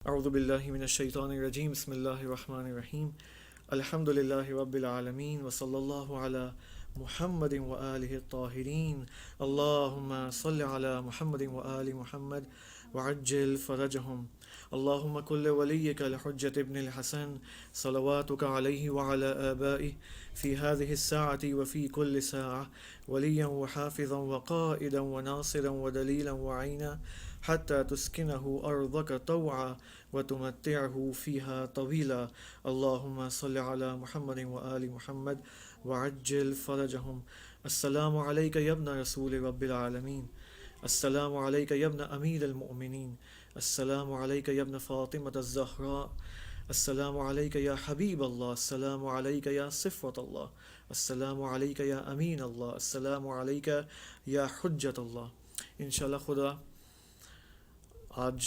اعوذ باللہ من الشیطان الرجیم بسم اللہ الرحمن الرحیم الحمد للہ رب العالمین وصلی اللہ علی محمد وآلہ الطاہرین اللہم صل علی محمد وآل محمد وعجل فرجہم اللہم کل ولیک الحجۃ ابن الحسن صلواتک علیہ وعلی آبائہ فی هذه الساعة وفی کل ساعة ولیا وحافظا وقائدا وناصرا ودلیلا وعینا حتى تسكنه أرضك طوعا وتمتعه فيها طويلا اللهم صل على محمد وآل محمد وعجل فرجهم السلام عليك يا ابن رسول رب العالمين السلام عليك يا ابن أمير المؤمنين السلام عليك يا ابن فاطمة الزهراء السلام عليك يا حبيب الله السلام عليك يا صفوة الله السلام عليك يا أمين الله السلام عليك يا حجة الله انشاءاللہ خدا آج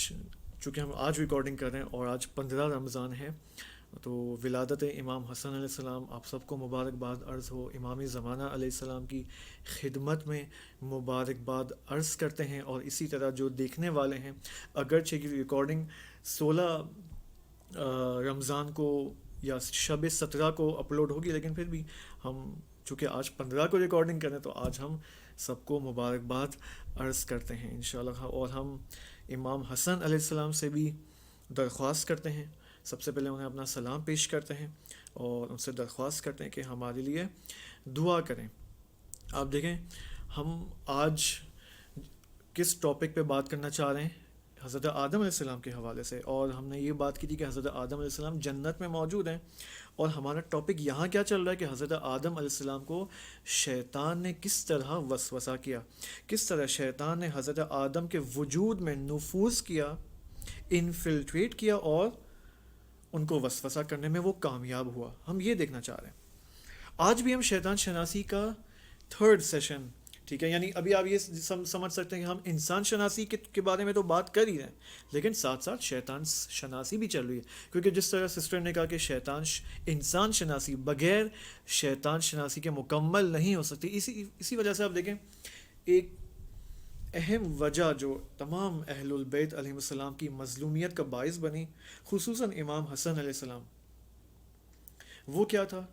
چونکہ ہم آج ریکارڈنگ کر رہے ہیں اور آج 15 رمضان ہے تو ولادت امام حسن علیہ السلام آپ سب کو مبارکباد عرض ہو. امام زمانہ علیہ السلام کی خدمت میں مبارکباد عرض کرتے ہیں. اور اسی طرح جو دیکھنے والے ہیں اگرچہ کہ ریکارڈنگ 16 رمضان کو یا شب 17 کو اپلوڈ ہوگی لیکن پھر بھی ہم چونکہ آج 15 کو ریکارڈنگ کریں تو آج ہم سب کو مبارکباد عرض کرتے ہیں انشاءاللہ. اور ہم امام حسن علیہ السلام سے بھی درخواست کرتے ہیں, سب سے پہلے انہیں اپنا سلام پیش کرتے ہیں اور ان سے درخواست کرتے ہیں کہ ہمارے لیے دعا کریں. آپ دیکھیں ہم آج کس ٹاپک پہ بات کرنا چاہ رہے ہیں, حضرت آدم علیہ السلام کے حوالے سے. اور ہم نے یہ بات کی تھی کہ حضرت آدم علیہ السلام جنت میں موجود ہیں اور ہمارا ٹاپک یہاں کیا چل رہا ہے کہ حضرت آدم علیہ السلام کو شیطان نے کس طرح وسوسہ کیا, کس طرح شیطان نے حضرت آدم کے وجود میں نفوذ کیا, انفلٹریٹ کیا اور ان کو وسوسہ کرنے میں وہ کامیاب ہوا. ہم یہ دیکھنا چاہ رہے ہیں. آج بھی ہم شیطان شناسی کا 3rd سیشن, ٹھیک ہے, یعنی ابھی آپ یہ سمجھ سکتے ہیں کہ ہم انسان شناسی کے بارے میں تو بات کر ہی رہے ہیں لیکن ساتھ ساتھ شیطان شناسی بھی چل رہی ہے, کیونکہ جس طرح سسٹر نے کہا کہ انسان شناسی بغیر شیطان شناسی کے مکمل نہیں ہو سکتی. اسی وجہ سے آپ دیکھیں ایک اہم وجہ جو تمام اہل البیت علیہ السلام کی مظلومیت کا باعث بنی, خصوصاً امام حسن علیہ السلام, وہ کیا تھا؟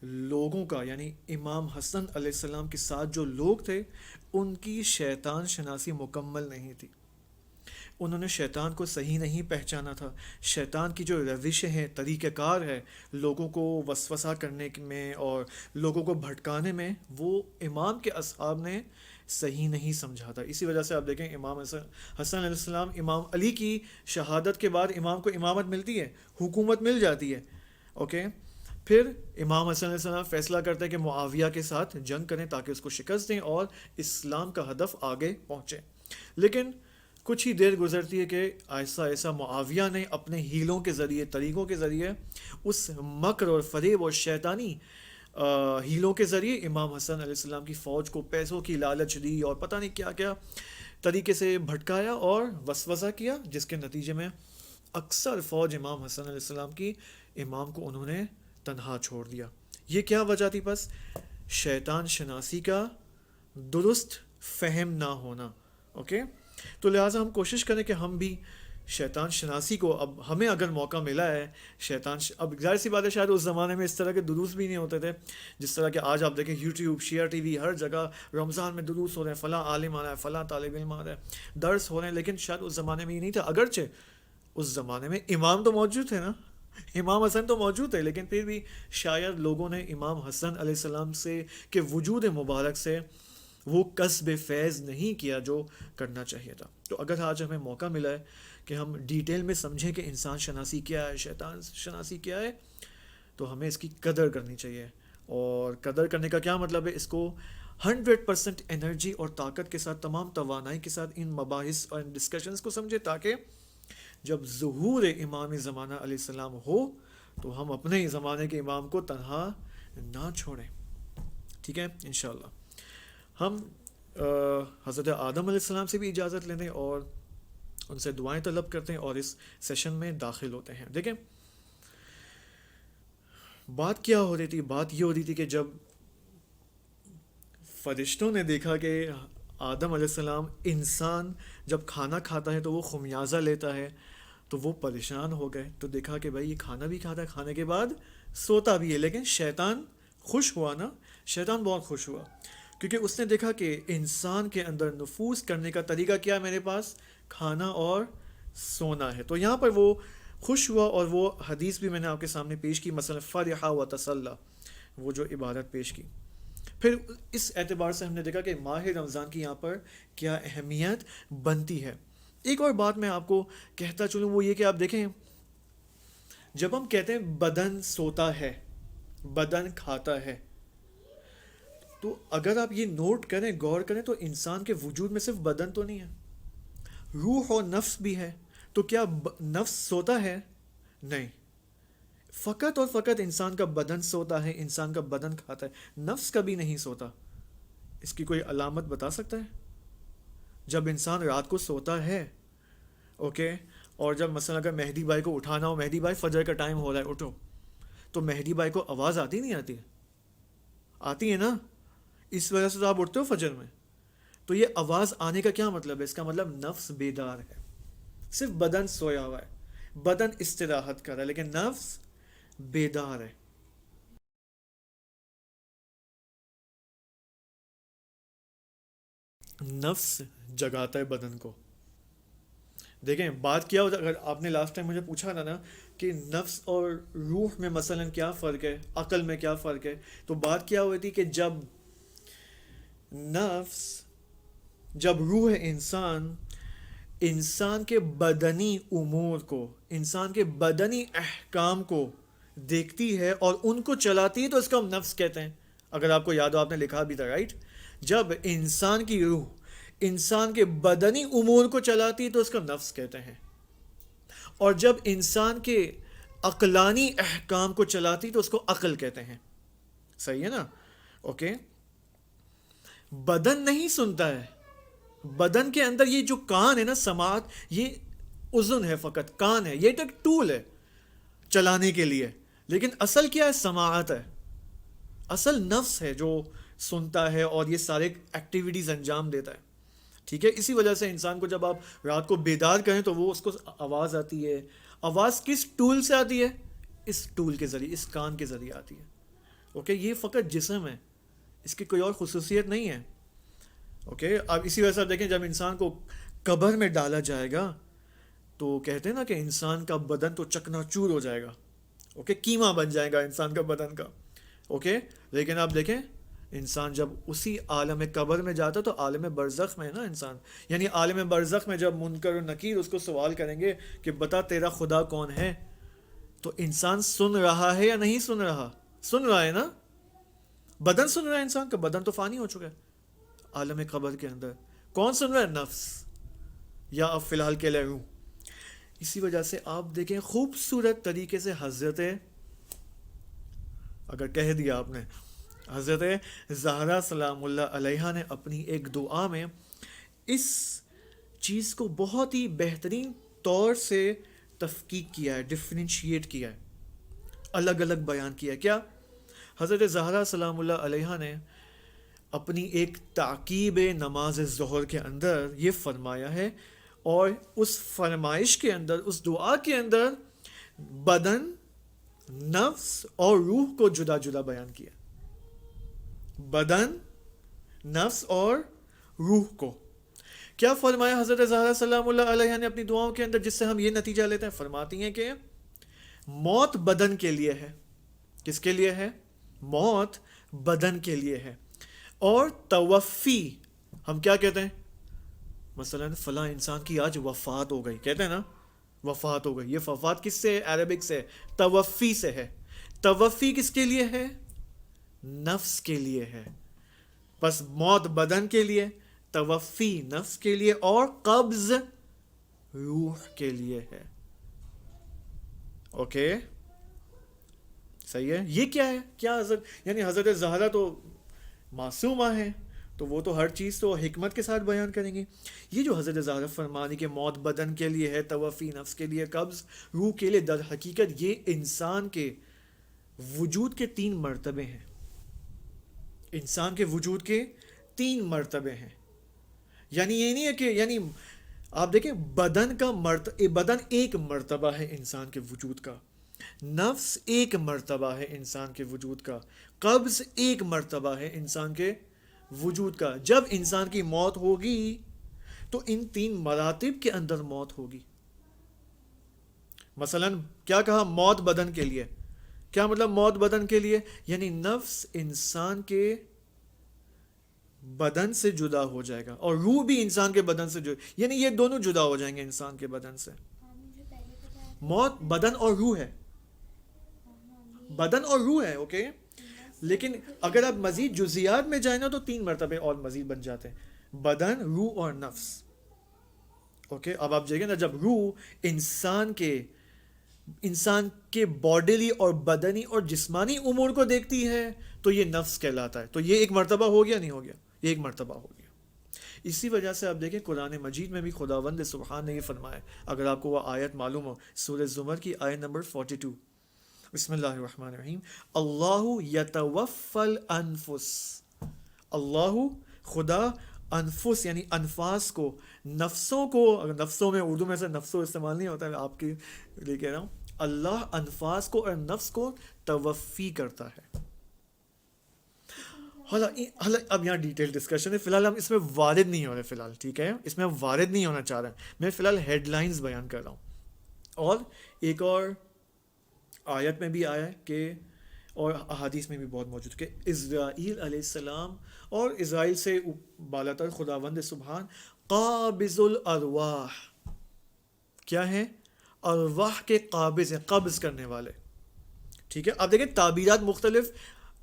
لوگوں کا, یعنی امام حسن علیہ السلام کے ساتھ جو لوگ تھے ان کی شیطان شناسی مکمل نہیں تھی. انہوں نے شیطان کو صحیح نہیں پہچانا تھا. شیطان کی جو روشیں ہیں, طریقہ کار ہے لوگوں کو وسوسہ کرنے میں اور لوگوں کو بھٹکانے میں, وہ امام کے اصحاب نے صحیح نہیں سمجھا تھا. اسی وجہ سے آپ دیکھیں امام حسن علیہ السلام, امام علی کی شہادت کے بعد امام کو امامت ملتی ہے, حکومت مل جاتی ہے, اوکے. پھر امام حسن علیہ السلام فیصلہ کرتے ہیں کہ معاویہ کے ساتھ جنگ کریں تاکہ اس کو شکست دیں اور اسلام کا ہدف آگے پہنچے. لیکن کچھ ہی دیر گزرتی ہے کہ ایسا ایسا معاویہ نے اپنے ہیلوں کے ذریعے, طریقوں کے ذریعے, اس مکر اور فریب اور شیطانی ہیلوں کے ذریعے امام حسن علیہ السلام کی فوج کو پیسوں کی لالچ دی اور پتہ نہیں کیا کیا طریقے سے بھٹکایا اور وسوسہ کیا, جس کے نتیجے میں اکثر فوج امام حسن علیہ السلام کی امام کو انہوں نے تنہا چھوڑ دیا. یہ کیا وجہ تھی؟ بس شیطان شناسی کا درست فہم نہ ہونا, اوکے. تو لہٰذا ہم کوشش کریں کہ ہم بھی شیطان شناسی کو, اب ہمیں اگر موقع ملا ہے اب ظاہر سی بات ہے شاید اس زمانے میں اس طرح کے دروس بھی نہیں ہوتے تھے جس طرح کہ آج آپ دیکھیں یوٹیوب, شیئر ٹی وی, ہر جگہ رمضان میں دروس ہو رہے ہیں, فلاں عالم آ رہا ہے, فلاں طالب علم آ رہا ہے, درس ہو رہے ہیں. لیکن شاید اس زمانے میں یہ نہیں تھا, اگرچہ اس زمانے میں امام تو موجود تھے نا, امام حسن تو موجود تھے, لیکن پھر بھی شاید لوگوں نے امام حسن علیہ السلام سے کہ وجود مبارک سے وہ کسب فیض نہیں کیا جو کرنا چاہیے تھا. تو اگر آج ہمیں موقع ملا ہے کہ ہم ڈیٹیل میں سمجھیں کہ انسان شناسی کیا ہے, شیطان شناسی کیا ہے, تو ہمیں اس کی قدر کرنی چاہیے. اور قدر کرنے کا کیا مطلب ہے؟ اس کو 100% انرجی اور طاقت کے ساتھ, تمام توانائی کے ساتھ ان مباحث اور ان ڈسکشنز کو سمجھے تاکہ جب ظہور امام زمانہ علیہ السلام ہو تو ہم اپنے زمانے کے امام کو تنہا نہ چھوڑیں. ٹھیک ہے, انشاءاللہ ہم حضرت آدم علیہ السلام سے بھی اجازت لیتے ہیں اور ان سے دعائیں طلب کرتے ہیں اور اس سیشن میں داخل ہوتے ہیں. دیکھیں بات کیا ہو رہی تھی؟ بات یہ ہو رہی تھی کہ جب فرشتوں نے دیکھا کہ آدم علیہ السلام انسان جب کھانا کھاتا ہے تو وہ خمیازہ لیتا ہے, تو وہ پریشان ہو گئے، تو دیکھا کہ بھائی یہ کھانا بھی کھاتا ہے، کھانے کے بعد سوتا بھی ہے، لیکن شیطان خوش ہوا نا، شیطان بہت خوش ہوا، کیونکہ اس نے دیکھا کہ انسان کے اندر نفوذ کرنے کا طریقہ کیا ہے، میرے پاس کھانا اور سونا ہے۔ تو یہاں پر وہ خوش ہوا، اور وہ حدیث بھی میں نے آپ کے سامنے پیش کی، مثلا فرحا و تسلی، وہ جو عبارت پیش کی۔ پھر اس اعتبار سے ہم نے دیکھا کہ ماہ رمضان کی یہاں پر کیا اہمیت بنتی ہے۔ ایک اور بات میں آپ کو کہتا چلوں، وہ یہ کہ آپ دیکھیں، جب ہم کہتے ہیں بدن سوتا ہے، بدن کھاتا ہے، تو اگر آپ یہ نوٹ کریں، غور کریں، تو انسان کے وجود میں صرف بدن تو نہیں ہے، روح اور نفس بھی ہے۔ تو کیا نفس سوتا ہے؟ نہیں، فقط اور فقط انسان کا بدن سوتا ہے، انسان کا بدن کھاتا ہے، نفس کبھی نہیں سوتا۔ اس کی کوئی علامت بتا سکتا ہے؟ جب انسان رات کو سوتا ہے، اوکے، اور جب مثلا اگر مہدی بھائی کو اٹھانا ہو، مہدی بھائی فجر کا ٹائم ہو رہا ہے، اٹھو، تو مہدی بھائی کو آواز آتی نہیں آتی؟ آتی ہے نا، اس وجہ سے تو آپ اٹھتے ہو فجر میں۔ تو یہ آواز آنے کا کیا مطلب ہے؟ اس کا مطلب نفس بیدار ہے، صرف بدن سویا ہوا ہے، بدن استراحت کر رہا ہے، لیکن نفس بیدار ہے۔ نفس جگاتا ہے بدن کو۔ دیکھیں بات کیا ہوتا، اگر آپ نے لاسٹ ٹائم مجھے پوچھا تھا نا کہ نفس اور روح میں مثلا کیا فرق ہے، عقل میں کیا فرق ہے، تو بات کیا ہوئی تھی کہ نفس جب روح انسان کے بدنی امور کو، انسان کے بدنی احکام کو دیکھتی ہے اور ان کو چلاتی ہے، تو اس کو ہم نفس کہتے ہیں۔ اگر آپ کو یاد ہو، آپ نے لکھا بھی تھا، رائٹ؟ جب انسان کی روح انسان کے بدنی امور کو چلاتی ہے، تو اس کو نفس کہتے ہیں، اور جب انسان کے عقلانی احکام کو چلاتی تو اس کو عقل کہتے ہیں۔ صحیح ہے نا؟ اوکے، بدن نہیں سنتا ہے، بدن کے اندر یہ جو کان ہے نا، سماعت، یہ اذن ہے، فقط کان ہے، یہ تو ایک ٹول ہے چلانے کے لیے، لیکن اصل کیا ہے؟ سماعت ہے، اصل نفس ہے جو سنتا ہے اور یہ سارے ایکٹیویٹیز انجام دیتا ہے۔ ٹھیک ہے، اسی وجہ سے انسان کو جب آپ رات کو بیدار کریں تو وہ اس کو آواز آتی ہے۔ آواز کس ٹول سے آتی ہے؟ اس ٹول کے ذریعے، اس کان کے ذریعے آتی ہے۔ اوکے، یہ فقط جسم ہے، اس کی کوئی اور خصوصیت نہیں ہے۔ اوکے، اب اسی وجہ سے آپ دیکھیں، جب انسان کو قبر میں ڈالا جائے گا تو کہتے ہیں نا کہ انسان کا بدن تو چکنا چور ہو جائے گا، اوکے، کیما بن جائے گا انسان کا بدن کا، اوکے، لیکن آپ دیکھیں انسان جب اسی عالم قبر میں جاتا تو عالم برزخ میں ہے نا انسان، یعنی عالم برزخ میں جب منکر و نکیر اس کو سوال کریں گے کہ بتا تیرا خدا کون ہے، تو انسان سن رہا ہے یا نہیں سن رہا؟ سن رہا ہے نا، بدن سن رہا ہے، انسان کا بدن تو فانی ہو چکا ہے عالم قبر کے اندر، کون سن رہا ہے؟ نفس، یا اب فی الحال کے لیے روح۔ اسی وجہ سے آپ دیکھیں خوبصورت طریقے سے حضرت، اگر کہہ دیا آپ نے، حضرت زہرا سلام اللہ علیہا نے اپنی ایک دعا میں اس چیز کو بہت ہی بہترین طور سے تفکیک کیا ہے، ڈفرینشیٹ کیا ہے، الگ الگ بیان کیا ہے۔ کیا؟ حضرت زہرا سلام اللہ علیہا نے اپنی ایک تعقیب نماز ظہر کے اندر یہ فرمایا ہے، اور اس فرمائش کے اندر، اس دعا کے اندر بدن، نفس اور روح کو جدا جدا بیان کیا، بدن، نفس اور روح کو۔ کیا فرمایا حضرت زہرا سلام اللہ علیہ نے اپنی دعاؤں کے اندر، جس سے ہم یہ نتیجہ لیتے ہیں؟ فرماتی ہیں کہ موت بدن کے لیے ہے۔ کس کے لیے ہے؟ موت بدن کے لیے ہے، اور توفی، ہم کیا کہتے ہیں؟ مثلا فلاں انسان کی آج وفات ہو گئی، کہتے ہیں نا وفات ہو گئی، یہ وفات کس سے؟ عربک سے، توفی سے ہے۔ توفی کس کے لیے ہے؟ نفس کے لیے ہے۔ بس موت بدن کے لیے، توفی نفس کے لیے، اور قبض روح کے لیے ہے۔ اوکے، صحیح ہے؟ یہ کیا ہے؟ کیا حضرت، یعنی حضرت زہرا تو معصومہ ہے، تو وہ تو ہر چیز تو حکمت کے ساتھ بیان کریں گے۔ یہ جو حضرت زہرا فرمانی کہ موت بدن کے لیے ہے، توفی نفس کے لیے، قبض روح کے لیے، در حقیقت یہ انسان کے وجود کے 3 مرتبے ہیں، انسان کے وجود کے 3 مرتبے ہیں۔ یعنی یہ نہیں ہے کہ، یعنی آپ دیکھیں بدن ایک مرتبہ ہے انسان کے وجود کا، نفس ایک مرتبہ ہے انسان کے وجود کا، قبض ایک مرتبہ ہے انسان کے وجود کا. جب انسان کی موت ہوگی تو ان تین مراتب کے اندر موت ہوگی. مثلا کیا کہا؟ موت بدن کے لیے. کیا مطلب موت بدن کے لیے؟ یعنی نفس انسان کے بدن سے جدا ہو جائے گا اور روح بھی انسان کے بدن سے یعنی یہ دونوں جدا ہو جائیں گے انسان کے بدن سے. موت بدن اور روح ہے، بدن اور روح ہے. اوکے، لیکن اگر آپ مزید جزیات میں جائیں نا تو تین مرتبے اور مزید بن جاتے ہیں، بدن، روح اور نفس. اوکے، اب آپ دیکھیں نا، جب روح انسان کے باڈیلی اور بدنی اور جسمانی امور کو دیکھتی ہے تو یہ نفس کہلاتا ہے. تو یہ ایک مرتبہ ہو گیا، نہیں ہو گیا؟ یہ ایک مرتبہ ہو گیا. اسی وجہ سے آپ دیکھیں قرآن مجید میں بھی خداوند سبحان نے یہ فرمایا، اگر آپ کو وہ آیت معلوم ہو، سورہ زمر کی آیت نمبر 42، بسم اللہ الرحمن الرحیم، اللہ یتوفی الانفس. اللہ، خدا، انفس یعنی انفاس کو، نفسوں کو، اگر نفسوں میں اردو میں سے نفسوں استعمال نہیں ہوتا ہے، آپ کے لیے کہہ رہا ہوں، اللہ انفاس کو اور نفس کو توفی کرتا ہے. حالا اب یہاں ڈیٹیل ڈسکشن ہے، فی الحال ہم اس میں وارد نہیں ہو رہے، فی الحال ٹھیک ہے، اس میں ہم وارد نہیں ہونا چاہ رہے ہیں. میں فی الحال ہیڈ لائنز بیان کر رہا ہوں. اور ایک اور آیت میں بھی آیا ہے کہ، اور احادیث میں بھی بہت موجود کہ اسرائیل علیہ السلام اور اسرائیل سے بالاتر خداوند سبحان قابض الارواح، کیا ہے؟ ارواح کے قابض ہیں، قبض کرنے والے. ٹھیک ہے، اب دیکھیں تعبیرات مختلف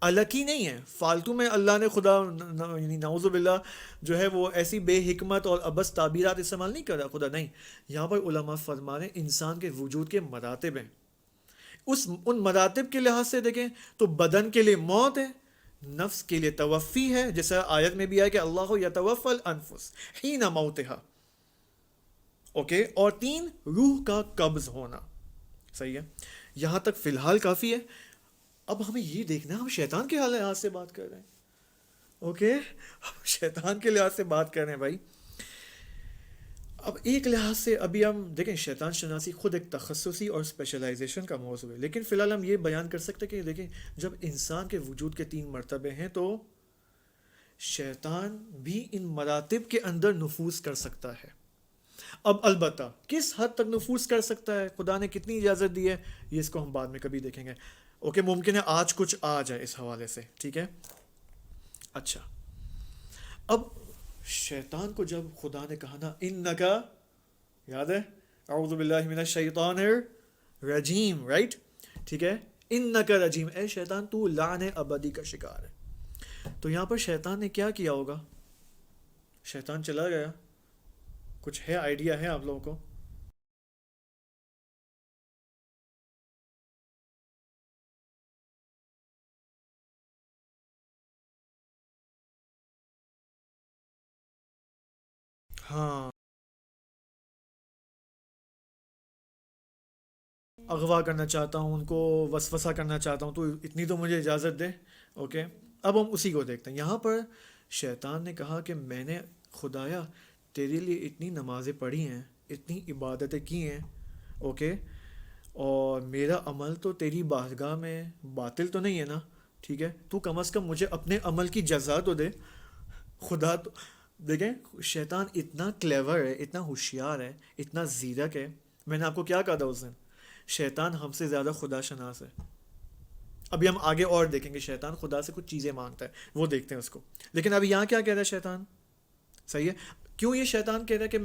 الگ ہی نہیں ہیں، فالتو میں اللہ نے خدا یعنی نعوذ باللہ جو ہے وہ ایسی بے حکمت اور ابس تعبیرات استعمال نہیں کر رہا خدا، نہیں. یہاں پر علماء فرما رہے ہیں انسان کے وجود کے مراتب ہیں، ان مراتب کے لحاظ سے دیکھیں تو بدن کے لیے موت ہے، نفس کے لیے توفی ہے، جیسا آیت میں بھی آیا کہ اللہ یتوفی الانفس حین موتہا. اوکے، اور تین، روح کا قبض ہونا. صحیح ہے، یہاں تک فی الحال کافی ہے. اب ہمیں یہ دیکھنا ہے ہم شیطان کے لحاظ سے بات کر رہے ہیں. اوکے، ہم شیطان کے لحاظ سے بات کر رہے ہیں بھائی. اب ایک لحاظ سے ابھی ہم دیکھیں شیطان شناسی خود ایک تخصصی اور اسپیشلائزیشن کا موضوع ہے، لیکن فی الحال ہم یہ بیان کر سکتے کہ دیکھیں جب انسان کے وجود کے تین مرتبے ہیں تو شیطان بھی ان مراتب کے اندر نفوذ کر سکتا ہے. اب البتہ کس حد تک نفوذ کر سکتا ہے، خدا نے کتنی اجازت دی ہے، یہ اس کو ہم بعد میں کبھی دیکھیں گے. اوکے، ممکن ہے آج کچھ آ جائے اس حوالے سے، ٹھیک ہے. اچھا، اب شیطان کو جب خدا نے کہا نا انکا، یاد ہے، اعوذ باللہ من الشیطان الرجیم، رائٹ، ٹھیک ہے، انکا رجیم، اے شیطان تو لعن ابدی کا شکار ہے. تو یہاں پر شیطان نے کیا کیا ہوگا؟ شیطان چلا گیا. کچھ ہے آئیڈیا ہے آپ لوگوں کو؟ ہاں، اغوا کرنا چاہتا ہوں ان کو، وسوسہ کرنا چاہتا ہوں، تو اتنی تو مجھے اجازت دے. اوکے، اب ہم اسی کو دیکھتے ہیں. یہاں پر شیطان نے کہا کہ میں نے خدایا تیرے لیے اتنی نمازیں پڑھی ہیں، اتنی عبادتیں کی ہیں، اوکے، اور میرا عمل تو تیری بارگاہ میں باطل تو نہیں ہے نا، ٹھیک ہے، تو کم از کم مجھے اپنے عمل کی جزا تو دے. خدا تو دیکھیں شیطان اتنا کلیور ہے، اتنا ہوشیار ہے، اتنا زیرک ہے. میں نے آپ کو کیا کہا تھا اس دن، شیطان ہم سے زیادہ خدا شناس ہے. ابھی ہم آگے اور دیکھیں گے شیطان خدا سے کچھ چیزیں مانگتا ہے، وہ دیکھتے ہیں اس کو. لیکن ابھی یہاں کیا کہہ رہا ہے شیطان؟ صحیح ہے، کیوں یہ شیطان کہہ رہا ہے کہ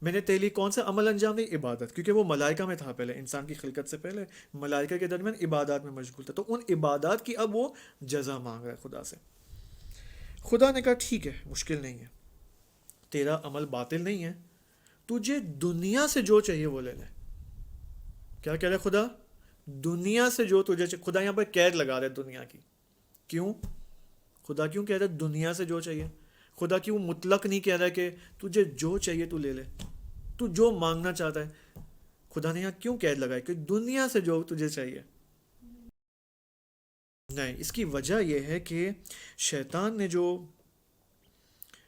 میں نے تیری کون سا عمل انجام دی؟ عبادت، کیونکہ وہ ملائکہ میں تھا پہلے، انسان کی خلقت سے پہلے ملائکہ کے درمیان عبادات میں مشغول تھا، تو ان عبادات کی اب وہ جزا مانگ رہا ہے خدا سے. خدا نے کہا ٹھیک ہے، مشکل نہیں ہے، تیرا عمل باطل نہیں ہے، تجھے دنیا سے جو چاہیے وہ لے لے. کیا کہہ رہے خدا؟ دنیا سے جو تجھے چاہیے. خدا یہاں پر قید لگا رہے دنیا کی. کیوں؟ خدا کیوں کہہ رہا ہے دنیا سے جو چاہیے؟ خدا کیوں مطلق نہیں کہہ رہا ہے کہ تجھے جو چاہیے تو لے لے، تو جو مانگنا چاہتا ہے؟ خدا نے یہاں کیوں قید لگائی کہ دنیا سے جو تجھے چاہیے؟ نہیں، اس کی وجہ یہ ہے کہ شیطان نے جو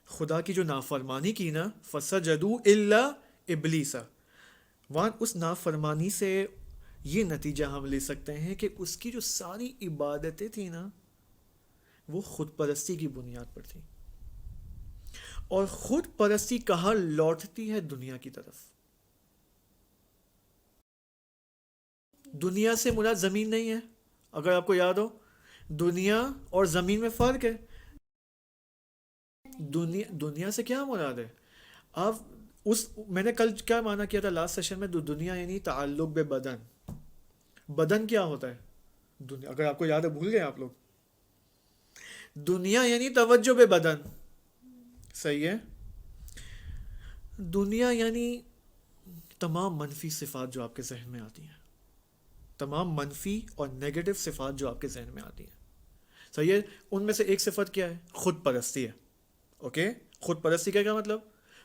خدا کی جو نافرمانی کی نا، فسجدوا الا ابلیس، وہاں اس نافرمانی سے یہ نتیجہ ہم لے سکتے ہیں کہ اس کی جو ساری عبادتیں تھیں نا، وہ خود پرستی کی بنیاد پر تھیں. اور خود پرستی کہاں لوٹتی ہے؟ دنیا کی طرف. دنیا سے مراد زمین نہیں ہے، اگر آپ کو یاد ہو. دنیا اور زمین میں فرق ہے. دنیا سے کیا مراد ہے؟ آپ میں نے کل کیا معنی کیا تھا لاسٹ سیشن میں؟ دنیا یعنی تعلق بے بدن. بدن کیا ہوتا ہے دنیا؟ اگر آپ کو یاد ہے، بھول گئے آپ لوگ. دنیا یعنی توجہ بے بدن. صحیح ہے. دنیا یعنی تمام منفی صفات جو آپ کے ذہن میں آتی ہیں، تمام منفی اور نیگیٹو صفات جو آپ کے ذہن میں آتی ہیں. صحیح ہے. ان میں سے ایک صفت کیا ہے؟ خود پرستی ہے. اوکے. خود پرستی کا کیا مطلب؟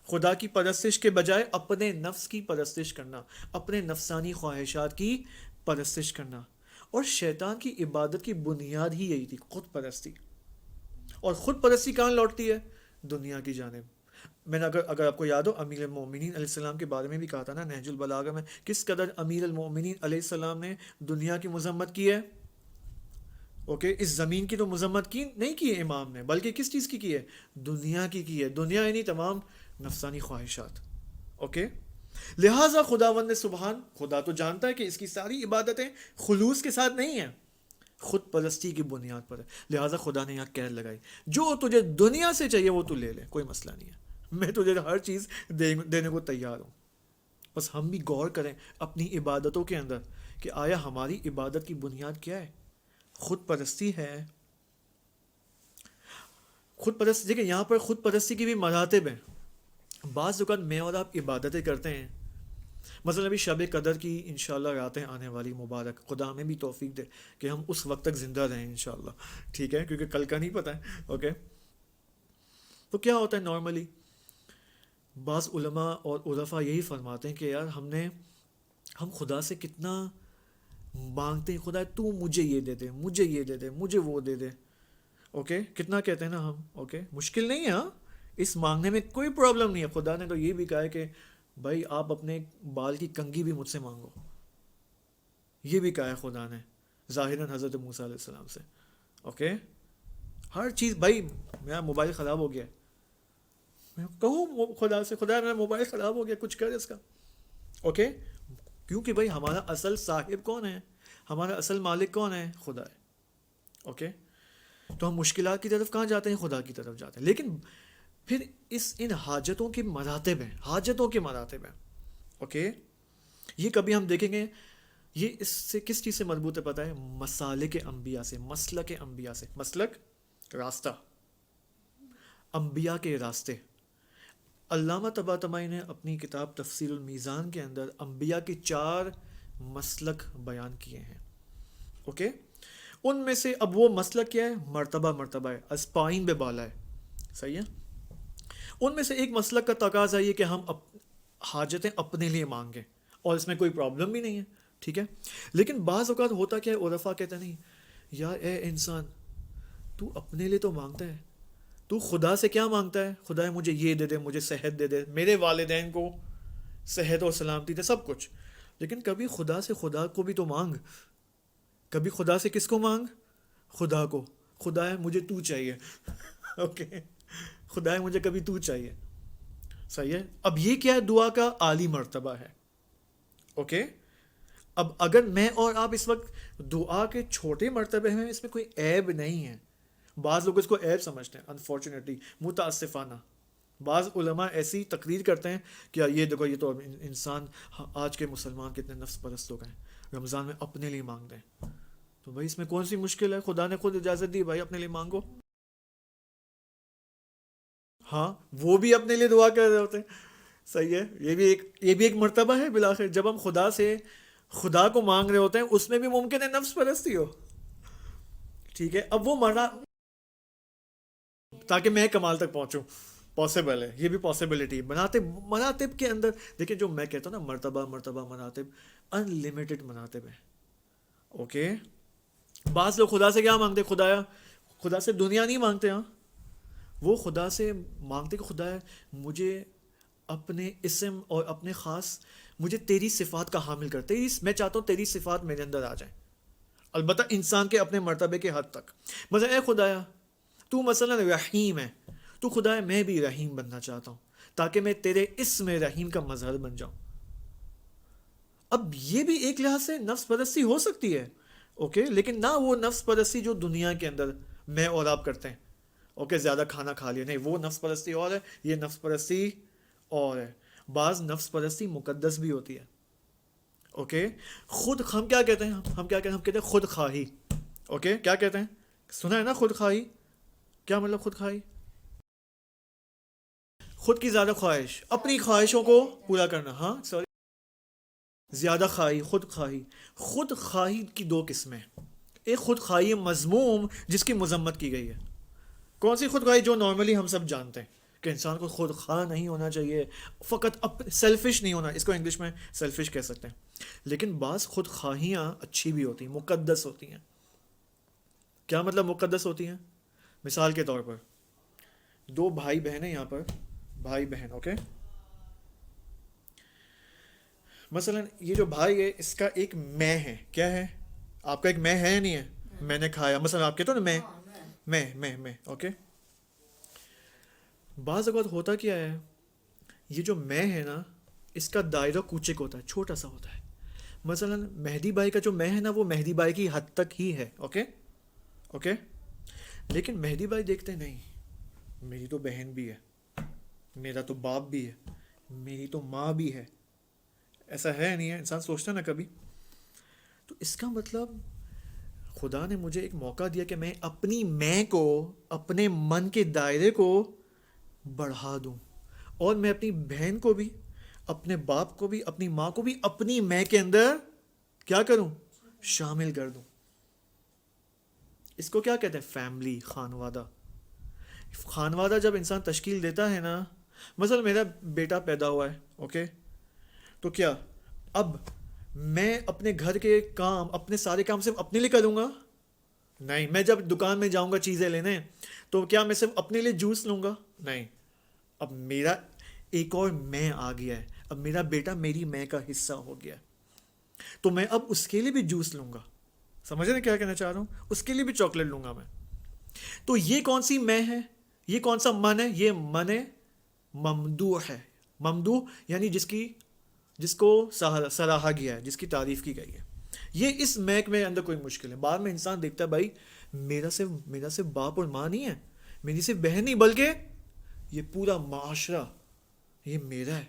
خدا کی پرستش کے بجائے اپنے نفس کی پرستش کرنا، اپنے نفسانی خواہشات کی پرستش کرنا. اور شیطان کی عبادت کی بنیاد ہی یہی تھی، خود پرستی. اور خود پرستی کہاں لوٹتی ہے؟ دنیا کی جانب. میں نے اگر آپ کو یاد ہو، امیر المومنین علیہ السلام کے بارے میں بھی کہا تھا نا نہج البلاغہ میں، کس قدر امیر المومنین علیہ السلام نے دنیا کی مذمت کی ہے. اوکے. اس زمین کی تو مذمت کی نہیں کی ہے امام نے، بلکہ کس چیز کی ہے؟ دنیا کی ہے. دنیا یعنی تمام نفسانی خواہشات. اوکے. لہٰذا خداوند نے سبحان، خدا تو جانتا ہے کہ اس کی ساری عبادتیں خلوص کے ساتھ نہیں ہیں، خود پرستی کی بنیاد پر ہے. لہٰذا خدا نے یہاں قید لگائی، جو تجھے دنیا سے چاہیے وہ تو لے لے، کوئی مسئلہ نہیں ہے، میں تجھے ہر چیز دینے کو تیار ہوں. بس ہم بھی غور کریں اپنی عبادتوں کے اندر کہ آیا ہماری عبادت کی بنیاد کیا ہے؟ خود پرستی ہے. خود پرستی، دیکھیں یہاں پر خود پرستی کی بھی مراتب ہیں. بعض اوقات میں اور آپ عبادتیں کرتے ہیں، مثلا ابھی شب قدر کی انشاءاللہ راتیں آنے والی مبارک، خدا ہمیں بھی توفیق دے کہ ہم اس وقت تک زندہ رہیں انشاءاللہ. ٹھیک ہے، کیونکہ کل کا نہیں پتہ ہے. اوکے. تو کیا ہوتا ہے نارملی، بعض علماء اور عرفاء یہی فرماتے ہیں کہ یار ہم خدا سے کتنا مانگتے ہیں، خدا تو مجھے یہ دے دے، مجھے یہ دے دے، مجھے وہ دے دے. اوکے. کتنا کہتے ہیں نا ہم. اوکے. مشکل نہیں ہے. ہاں، اس مانگنے میں کوئی پرابلم نہیں ہے. خدا نے تو یہ بھی کہا ہے کہ بھائی آپ اپنے بال کی کنگھی بھی مجھ سے مانگو. یہ بھی کہا ہے خدا نے ظاہراً حضرت موسیٰ علیہ السلام سے. اوکے. ہر چیز. بھائی میرا موبائل خراب ہو گیا، میں کہوں خدا سے، خدا میرا موبائل خراب ہو گیا، کچھ کر اس کا. اوکے. کیونکہ بھائی ہمارا اصل صاحب کون ہے؟ ہمارا اصل مالک کون ہے؟ خدا ہے. اوکے. تو ہم مشکلات کی طرف کہاں جاتے ہیں؟ خدا کی طرف جاتے ہیں. لیکن پھر ان حاجتوں کے مراتب ہیں، حاجتوں کے مراتب ہیں. اوکے. یہ کبھی ہم دیکھیں گے، یہ اس سے کس چیز سے مربوط ہے پتہ ہے؟ مسالک انبیاء سے، مسلک انبیاء سے. مسلک راستہ، انبیاء کے راستے. علامہ طباطبائی نے اپنی کتاب تفسیر المیزان کے اندر انبیاء کے 4 مسلک بیان کیے ہیں. اوکے. ان میں سے اب وہ مسلک کیا ہے؟ مرتبہ ہے، اسپائن بے بالا ہے. صحیح ہے. ان میں سے ایک مسلک کا تقاضا یہ کہ ہم حاجتیں اپنے لیے مانگیں، اور اس میں کوئی پرابلم بھی نہیں ہے. ٹھیک ہے. لیکن بعض اوقات ہوتا کیا ہے، عرفاء کہتے نہیں یار اے انسان، تو اپنے لیے تو مانگتا ہے، تو خدا سے کیا مانگتا ہے؟ خدا مجھے یہ دے دے، مجھے صحت دے دے، میرے والدین کو صحت اور سلامتی دے، سب کچھ. لیکن کبھی خدا سے، خدا کو بھی تو مانگ. کبھی خدا سے کس کو مانگ؟ خدا کو. خدا ہے مجھے تو چاہیے. اوکے. خدا ہے مجھے کبھی تو چاہیے. صحیح ہے. اب یہ کیا ہے؟ دعا کا عالی مرتبہ ہے. اوکے. اب اگر میں اور آپ اس وقت دعا کے چھوٹے مرتبے میں، اس میں کوئی عیب نہیں ہے. بعض لوگ اس کو عیب سمجھتے ہیں، انفارچونیٹلی، متاسفانہ. بعض علماء ایسی تقریر کرتے ہیں کہ یہ دیکھو، یہ تو انسان، آج کے مسلمان کتنے نفس پرست لوگ ہیں، رمضان میں اپنے لیے مانگتے ہیں. تو بھائی اس میں کون سی مشکل ہے؟ خدا نے خود اجازت دی، بھائی اپنے لیے مانگو. ہاں، وہ بھی اپنے لیے دعا کر رہے ہوتے ہیں. صحیح ہے. یہ بھی ایک مرتبہ ہے بالآخر، جب ہم خدا کو مانگ رہے ہوتے ہیں، اس میں بھی ممکن ہے نفس پرستی ہو. ٹھیک ہے. اب وہ مرنا تاکہ میں کمال تک پہنچوں، پاسبل ہے. یہ بھی پاسبلٹی ہے. مراتب کے اندر دیکھیں، جو میں کہتا ہوں نا مرتبہ مراتب، ان لمیٹڈ مراتب ہیں. اوکے. بعض لوگ خدا سے کیا مانگتے؟ خدا سے دنیا نہیں مانگتے. ہاں، وہ خدا سے مانگتے کہ خدا مجھے اپنے اسم اور اپنے خاص مجھے تیری صفات کا حامل کر، میں چاہتا ہوں تیری صفات میرے اندر آ جائیں، البتہ انسان کے اپنے مرتبے کے حد تک. مثلا اے خدایا تو مثلا رحیم ہے، تو خدایا میں بھی رحیم بننا چاہتا ہوں تاکہ میں تیرے اسم رحیم کا مظہر بن جاؤں. اب یہ بھی ایک لحاظ سے نفس پرستی ہو سکتی ہے، اوکے، لیکن نہ وہ نفس پرستی جو دنیا کے اندر میں اور آپ کرتے ہیں، اوکے، زیادہ کھانا کھا لیا، نہیں، وہ نفس پرستی اور ہے، یہ نفس پرستی اور ہے. بعض نفس پرستی مقدس بھی ہوتی ہے، اوکے. ہم کیا کہتے ہیں، ہم کہتے ہیں خود خواہی، اوکے، کیا کہتے ہیں، سنا ہے نا خود خواہی؟ کیا مطلب خود خواہی؟ خود کی زیادہ خواہش، اپنی خواہشوں کو پورا کرنا. ہاں سوری، زیادہ خواہی، خود خواہی. خود خواہی کی دو قسمیں، ایک خود خواہی مذموم جس کی مذمت کی گئی ہے. کون سی خود خواہی؟ جو نارملی ہم سب جانتے ہیں کہ انسان کو خود خواہ نہیں ہونا چاہیے، فقط سیلفش نہیں ہونا، اس کو انگلش میں سیلفش کہہ سکتے ہیں. لیکن بعض خود خواہیاں اچھی بھی ہوتی ہیں، مقدس ہوتی ہیں. کیا مطلب مقدس ہوتی ہیں؟ مثال کے طور پر دو بھائی بہن ہیں یہاں پر، بھائی بہن، اوکے. مثلا یہ جو بھائی ہے اس کا ایک میں ہے، کیا ہے؟ آپ کا ایک میں ہے نہیں ہے؟ میں نے کھایا، مثلا آپ کہتے ہو نا میں، اوکے. بعض اوقات ہوتا کیا ہے، یہ جو میں ہے نا اس کا دائرہ کوچک ہوتا ہے، چھوٹا سا ہوتا ہے. مثلا مہدی بھائی کا جو میں ہے نا وہ مہدی بھائی کی حد تک ہی ہے، اوکے. لیکن مہدی بھائی دیکھتے نہیں، میری تو بہن بھی ہے، میرا تو باپ بھی ہے، میری تو ماں بھی ہے. ایسا ہے نہیں ہے؟ انسان سوچتا نا کبھی. تو اس کا مطلب خدا نے مجھے ایک موقع دیا کہ میں اپنی میں کو، اپنے من کے دائرے کو بڑھا دوں، اور میں اپنی بہن کو بھی، اپنے باپ کو بھی، اپنی ماں کو بھی اپنی میں کے اندر کیا کروں؟ شامل کر دوں. اس کو کیا کہتے ہیں؟ فیملی، خانوادہ. خانوادہ جب انسان تشکیل دیتا ہے نا، مثلا میرا بیٹا پیدا ہوا ہے، اوکے، تو کیا اب میں اپنے گھر کے کام، اپنے سارے کام صرف اپنے لیے کروں گا؟ نہیں. میں جب دکان میں جاؤں گا چیزیں لینے تو کیا میں صرف اپنے لیے جوس لوں گا؟ نہیں. اب میرا ایک اور میں آ گیا ہے، اب میرا بیٹا میری میں کا حصہ ہو گیا ہے، تو میں اب اس کے لیے بھی جوس لوں گا. سمجھ رہے ہیں کیا کہنا چاہ رہا ہوں؟ اس کے لیے بھی چاکلیٹ لوں گا میں. تو یہ کون سی میں ہے؟ یہ کون سا من ہے؟ یہ من ممدوح ہے. ممدوح یعنی جس کو سراہا گیا ہے، جس کی تعریف کی گئی ہے. یہ اس میک میں اندر کوئی مشکل ہے. بعد میں انسان دیکھتا ہے بھائی میرا صرف باپ اور ماں نہیں ہے، میری صرف بہن نہیں، بلکہ یہ پورا معاشرہ یہ میرا ہے.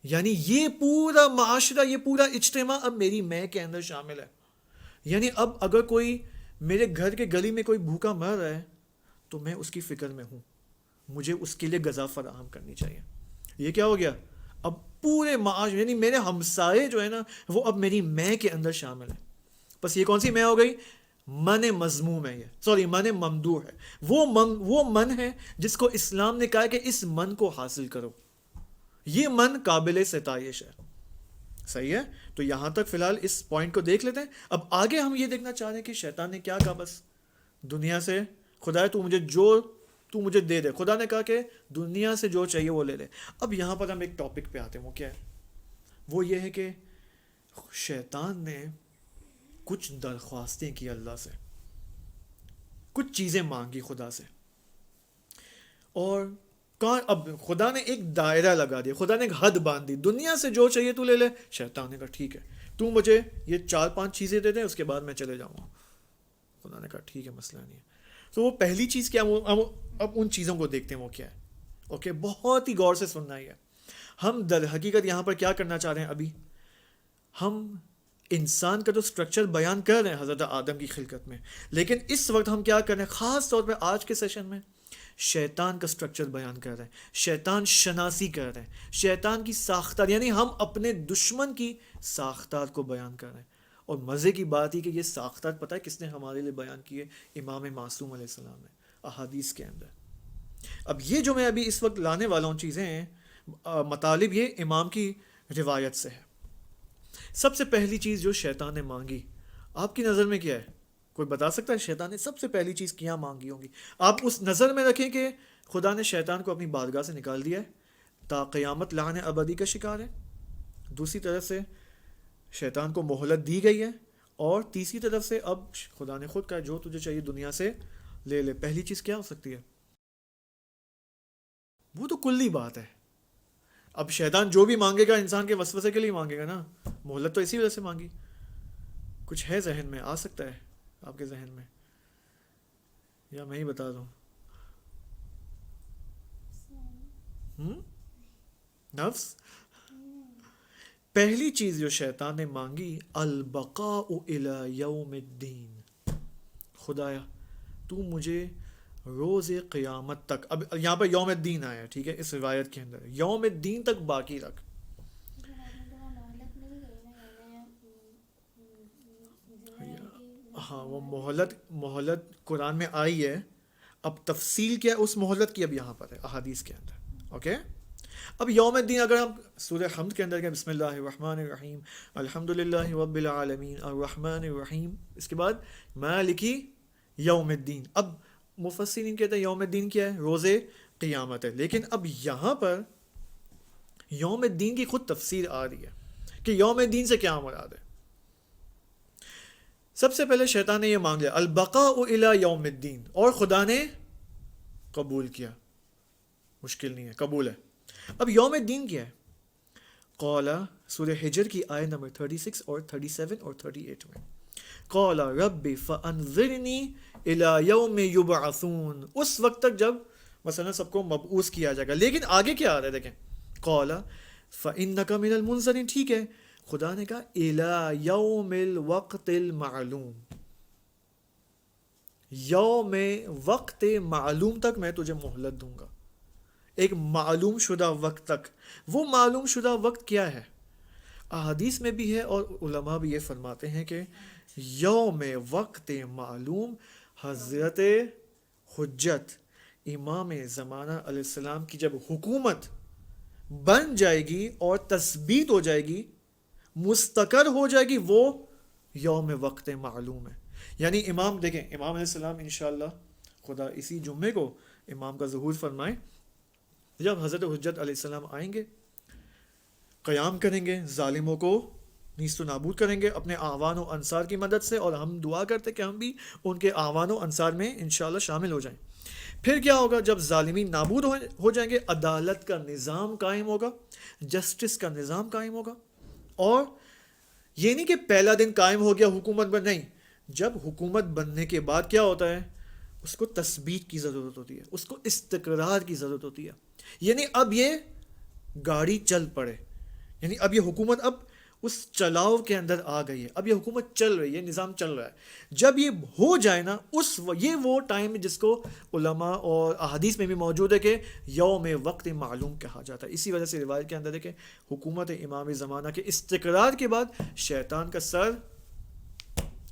یعنی یہ پورا معاشرہ، یہ پورا اجتماع اب میری میں کے اندر شامل ہے. یعنی اب اگر کوئی میرے گھر کے گلی میں کوئی بھوکا مر رہا ہے تو میں اس کی فکر میں ہوں، مجھے اس کے لیے غذا فراہم کرنی چاہیے. یہ کیا ہو گیا؟ اب پورے معاشرے، یعنی میرے ہمسائے جو ہے نا وہ اب میری میں کے اندر شامل ہے. بس یہ کون سی میں ہو گئی؟ من مذموم ہے، من ممدوح ہے. وہ من ہے جس کو اسلام نے کہا کہ اس من کو حاصل کرو. یہ من قابل ستائش ہے. صحیح ہے. تو یہاں تک فی الحال اس پوائنٹ کو دیکھ لیتے ہیں. اب آگے ہم یہ دیکھنا چاہ رہے ہیں کہ شیطان نے کیا کہا، بس دنیا سے خدا تو مجھے دے دے. خدا نے کہا کہ دنیا سے جو چاہیے وہ لے لے. اب یہاں پر ہم ایک ٹاپک پہ آتے ہیں، وہ کیا ہے؟ وہ یہ ہے کہ شیطان نے کچھ درخواستیں کی اللہ سے، کچھ چیزیں مانگی خدا سے، اور اب خدا نے ایک دائرہ لگا دیا، خدا نے ایک حد باندھ دی. دنیا سے جو چاہیے تو لے لے. شیطان نے کہا ٹھیک ہے، تو مجھے یہ 4-5 چیزیں دے دیں، اس کے بعد میں چلے جاؤں گا. خدا نے کہا ٹھیک ہے، مسئلہ نہیں ہے. تو وہ پہلی چیز کیا، اب ان چیزوں کو دیکھتے ہیں وہ کیا ہے. اوکے، بہت ہی غور سے سننا ہے. ہم در حقیقت یہاں پر کیا کرنا چاہ رہے ہیں؟ ابھی ہم انسان کا جو سٹرکچر بیان کر رہے ہیں حضرت آدم کی خلقت میں، لیکن اس وقت ہم کیا کر رہے ہیں خاص طور پہ آج کے سیشن میں؟ شیطان کا سٹرکچر بیان کر رہے ہیں، شیطان شناسی کر رہے ہیں، شیطان کی ساختار، یعنی ہم اپنے دشمن کی ساختار کو بیان کر رہے ہیں. اور مزے کی بات یہ کہ یہ ساختار پتہ ہے کس نے ہمارے لیے بیان کی ہے؟ امام معصوم علیہ السلام نے احادیث کے اندر. اب یہ جو میں ابھی اس وقت لانے والا ہوں چیزیں ہیں، مطالب یہ امام کی روایت سے ہے. سب سے پہلی چیز جو شیطان نے مانگی، آپ کی نظر میں کیا ہے؟ کوئی بتا سکتا ہے شیطان نے سب سے پہلی چیز کیا مانگی ہوں گی؟ آپ اس نظر میں رکھیں کہ خدا نے شیطان کو اپنی بارگاہ سے نکال دیا ہے، تا قیامت لعن ابدی کا شکار ہے، دوسری طرف سے شیطان کو مہلت دی گئی ہے، اور تیسری طرف سے اب خدا نے خود کہا جو تجھے چاہیے دنیا سے لے لے۔ پہلی چیز کیا ہو سکتی ہے؟ وہ تو کلی بات ہے۔ اب شیطان جو بھی مانگے گا انسان کے وسوسے کے لیے مانگے گا نا، مہلت تو اسی وجہ سے مانگی۔ کچھ ہے ذہن میں، آ سکتا ہے آپ کے ذہن میں، یا میں ہی بتا دوں؟ نفس؟ پہلی چیز جو شیطان نے مانگی، البقاء الی یوم الدین، خدایا تو مجھے روز قیامت تک، اب یہاں پہ یوم الدین آیا ٹھیک ہے، اس روایت کے اندر یوم الدین تک باقی رکھ۔ ہاں وہ مہلت قرآن میں آئی ہے، اب تفصیل کیا ہے اس مہلت کی اب یہاں پر ہے احادیث کے اندر، اوکے۔ اب یوم الدین اگر ہم سورہ حمد کے اندر کہ بسم اللہ الرحمن الرحیم الحمد للہ رب العالمین الرحمن الرحیم، اس کے بعد مالکی یوم الدین، اب مفسرین کہتے ہیں یوم الدین کیا ہے؟ روز قیامت ہے، لیکن اب یہاں پر یوم الدین کی خود تفسیر آ رہی ہے کہ یوم الدین سے کیا مراد ہے۔ سب سے پہلے شیطان نے یہ مانگ لیا البقاء الی یوم الدین، اور خدا نے قبول کیا، مشکل نہیں ہے، قبول ہے۔ اب یوم الدین کیا ہے؟ قال، سورہ حجر کی آیت نمبر 36 اور 37 اور 38 میں، قال رب فانظرنی الی یوم یبعثون، اس وقت تک جب مثلا سب کو مبعوث کیا جائے گا، لیکن آگے کیا آ رہا ہے دیکھیں، قال فانک من المنظرین، ٹھیک ہے، خدا نے کہا الی یوم الوقت المعلوم، یوم وقت معلوم تک میں تجھے مہلت دوں گا، ایک معلوم شدہ وقت تک۔ وہ معلوم شدہ وقت کیا ہے؟ احادیث میں بھی ہے اور علماء بھی یہ فرماتے ہیں کہ یوم وقت معلوم حضرت حجت امام زمانہ علیہ السلام کی جب حکومت بن جائے گی اور تثبیت ہو جائے گی، مستقر ہو جائے گی، وہ یوم وقت معلوم ہے۔ یعنی امام دیکھیں، امام علیہ السلام انشاءاللہ خدا اسی جمعے کو امام کا ظہور فرمائے، جب حضرت حجت علیہ السلام آئیں گے، قیام کریں گے، ظالموں کو نیست و نابود کریں گے اپنے اعوان و انصار کی مدد سے، اور ہم دعا کرتے کہ ہم بھی ان کے اعوان و انصار میں انشاءاللہ شامل ہو جائیں۔ پھر کیا ہوگا؟ جب ظالمین نابود ہو جائیں گے، عدالت کا نظام قائم ہوگا، جسٹس کا نظام قائم ہوگا، اور یہ نہیں کہ پہلا دن قائم ہو گیا حکومت بن، نہیں، جب حکومت بننے کے بعد کیا ہوتا ہے؟ اس کو تثبیت کی ضرورت ہوتی ہے، اس کو استقرار کی ضرورت ہوتی ہے، یعنی اب یہ گاڑی چل پڑے، یعنی اب یہ حکومت اب اس چلاؤ کے اندر آ گئی ہے، اب یہ حکومت چل رہی ہے، نظام چل رہا ہے۔ جب یہ ہو جائے نا، یہ وہ ٹائم جس کو علماء اور احادیث میں بھی موجود ہے کہ یوم وقت معلوم کہا جاتا ہے۔ اسی وجہ سے روایت کے اندر ہے کہ حکومت امام زمانہ کے استقرار کے بعد شیطان کا سر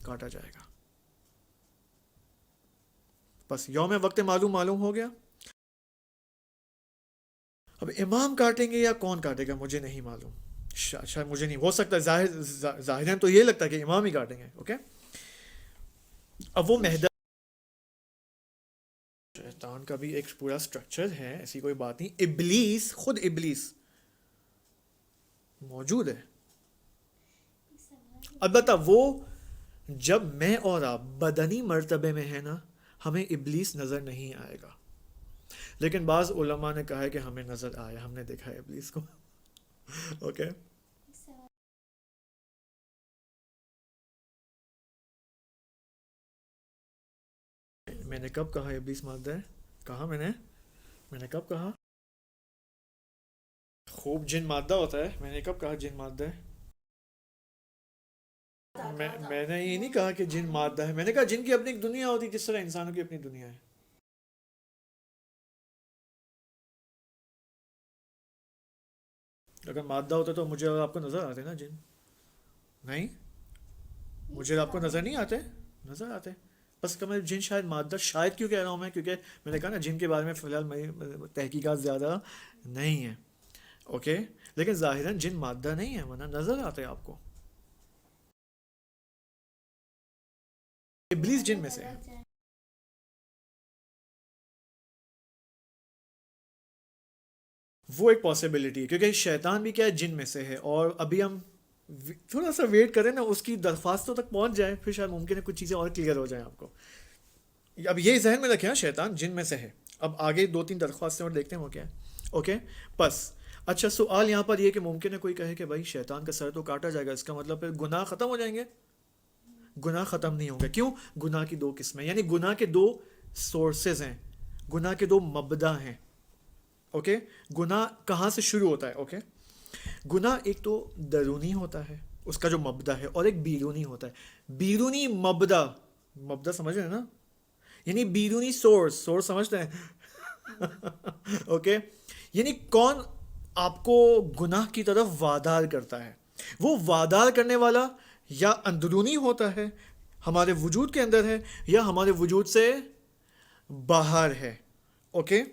کاٹا جائے گا۔ بس یوم وقت معلوم ہو گیا۔ اب امام کاٹیں گے یا کون کاٹے گا مجھے نہیں معلوم، شاید مجھے نہیں، ہو سکتا ہے ظاہراً تو یہ لگتا ہے کہ امام ہی کاٹیں گے، اوکے۔ اب وہ مہدی، شیطان کا بھی ایک پورا سٹرکچر ہے، ایسی کوئی بات نہیں، ابلیس، خود ابلیس موجود ہے، البتہ وہ جب میں اور آپ بدنی مرتبے میں ہیں نا، ہمیں ابلیس نظر نہیں آئے گا، لیکن بعض علماء نے کہا ہے کہ ہمیں نظر آیا، ہم نے دیکھا ہے ابلیس کو، اوکے۔ میں نے کب کہا ابلیس مادہ ہے؟ کہا میں نے کب کہا؟ خوب جن مادہ ہوتا ہے، میں نے کب کہا جن مادہ ہے؟ میں نے یہ نہیں کہا کہ جن مادہ ہے، میں نے کہا جن کی اپنی ایک دنیا ہوتی ہے، جس طرح انسانوں کی اپنی دنیا ہے۔ اگر مادہ ہوتا تو مجھے اور آپ کو نظر آتے نا جن؟ نہیں، مجھے اور آپ کو نظر نہیں آتے، نظر آتے، بس کم جن شاید مادہ، شاید کیوں کہہ رہا ہوں میں، کیونکہ میں نے کہا نا جن کے بارے میں فی الحال میری تحقیقات زیادہ نہیں ہیں، اوکے، لیکن ظاہراً جن مادہ نہیں ہے، ورنہ نظر آتے آپ کو۔ ابلیس جن میں سے ہے. وہ ایک پاسبلٹی ہے کیونکہ شیطان بھی کیا ہے جن میں سے ہے. اور ابھی ہم تھوڑا سا ویٹ کریں نا اس کی درخواستوں تک پہنچ جائیں پھر شاید ممکن ہے کچھ چیزیں اور کلیئر ہو جائیں آپ کو. اب یہ ذہن میں رکھیں شیطان جن میں سے ہے. اب آگے دو تین درخواستیں اور دیکھتے ہیں وہ کیا ہے. اوکے بس. اچھا سوال یہاں پر یہ کہ ممکن ہے کوئی کہے کہ بھائی شیطان کا سر تو کاٹا جائے گا اس کا مطلب پھر گناہ ختم ہو جائیں گے. گناہ ختم نہیں ہوں گے. کیوں؟ گناہ کی دو قسمیں یعنی گناہ کے دو سورسز ہیں, گناہ کے دو مبدا ہیں. اوکے گناہ کہاں سے شروع ہوتا ہے؟ اوکے گناہ ایک تو درونی ہوتا ہے اس کا جو مبدا ہے اور ایک بیرونی ہوتا ہے. بیرونی مبدا, مبدا سمجھ رہے ہیں نا, یعنی بیرونی سورس, سورس سمجھتے ہیں اوکے یعنی کون آپ کو گناہ کی طرف وادار کرتا ہے. وہ وادار کرنے والا یا اندرونی ہوتا ہے, ہمارے وجود کے اندر ہے, یا ہمارے وجود سے باہر ہے. اوکے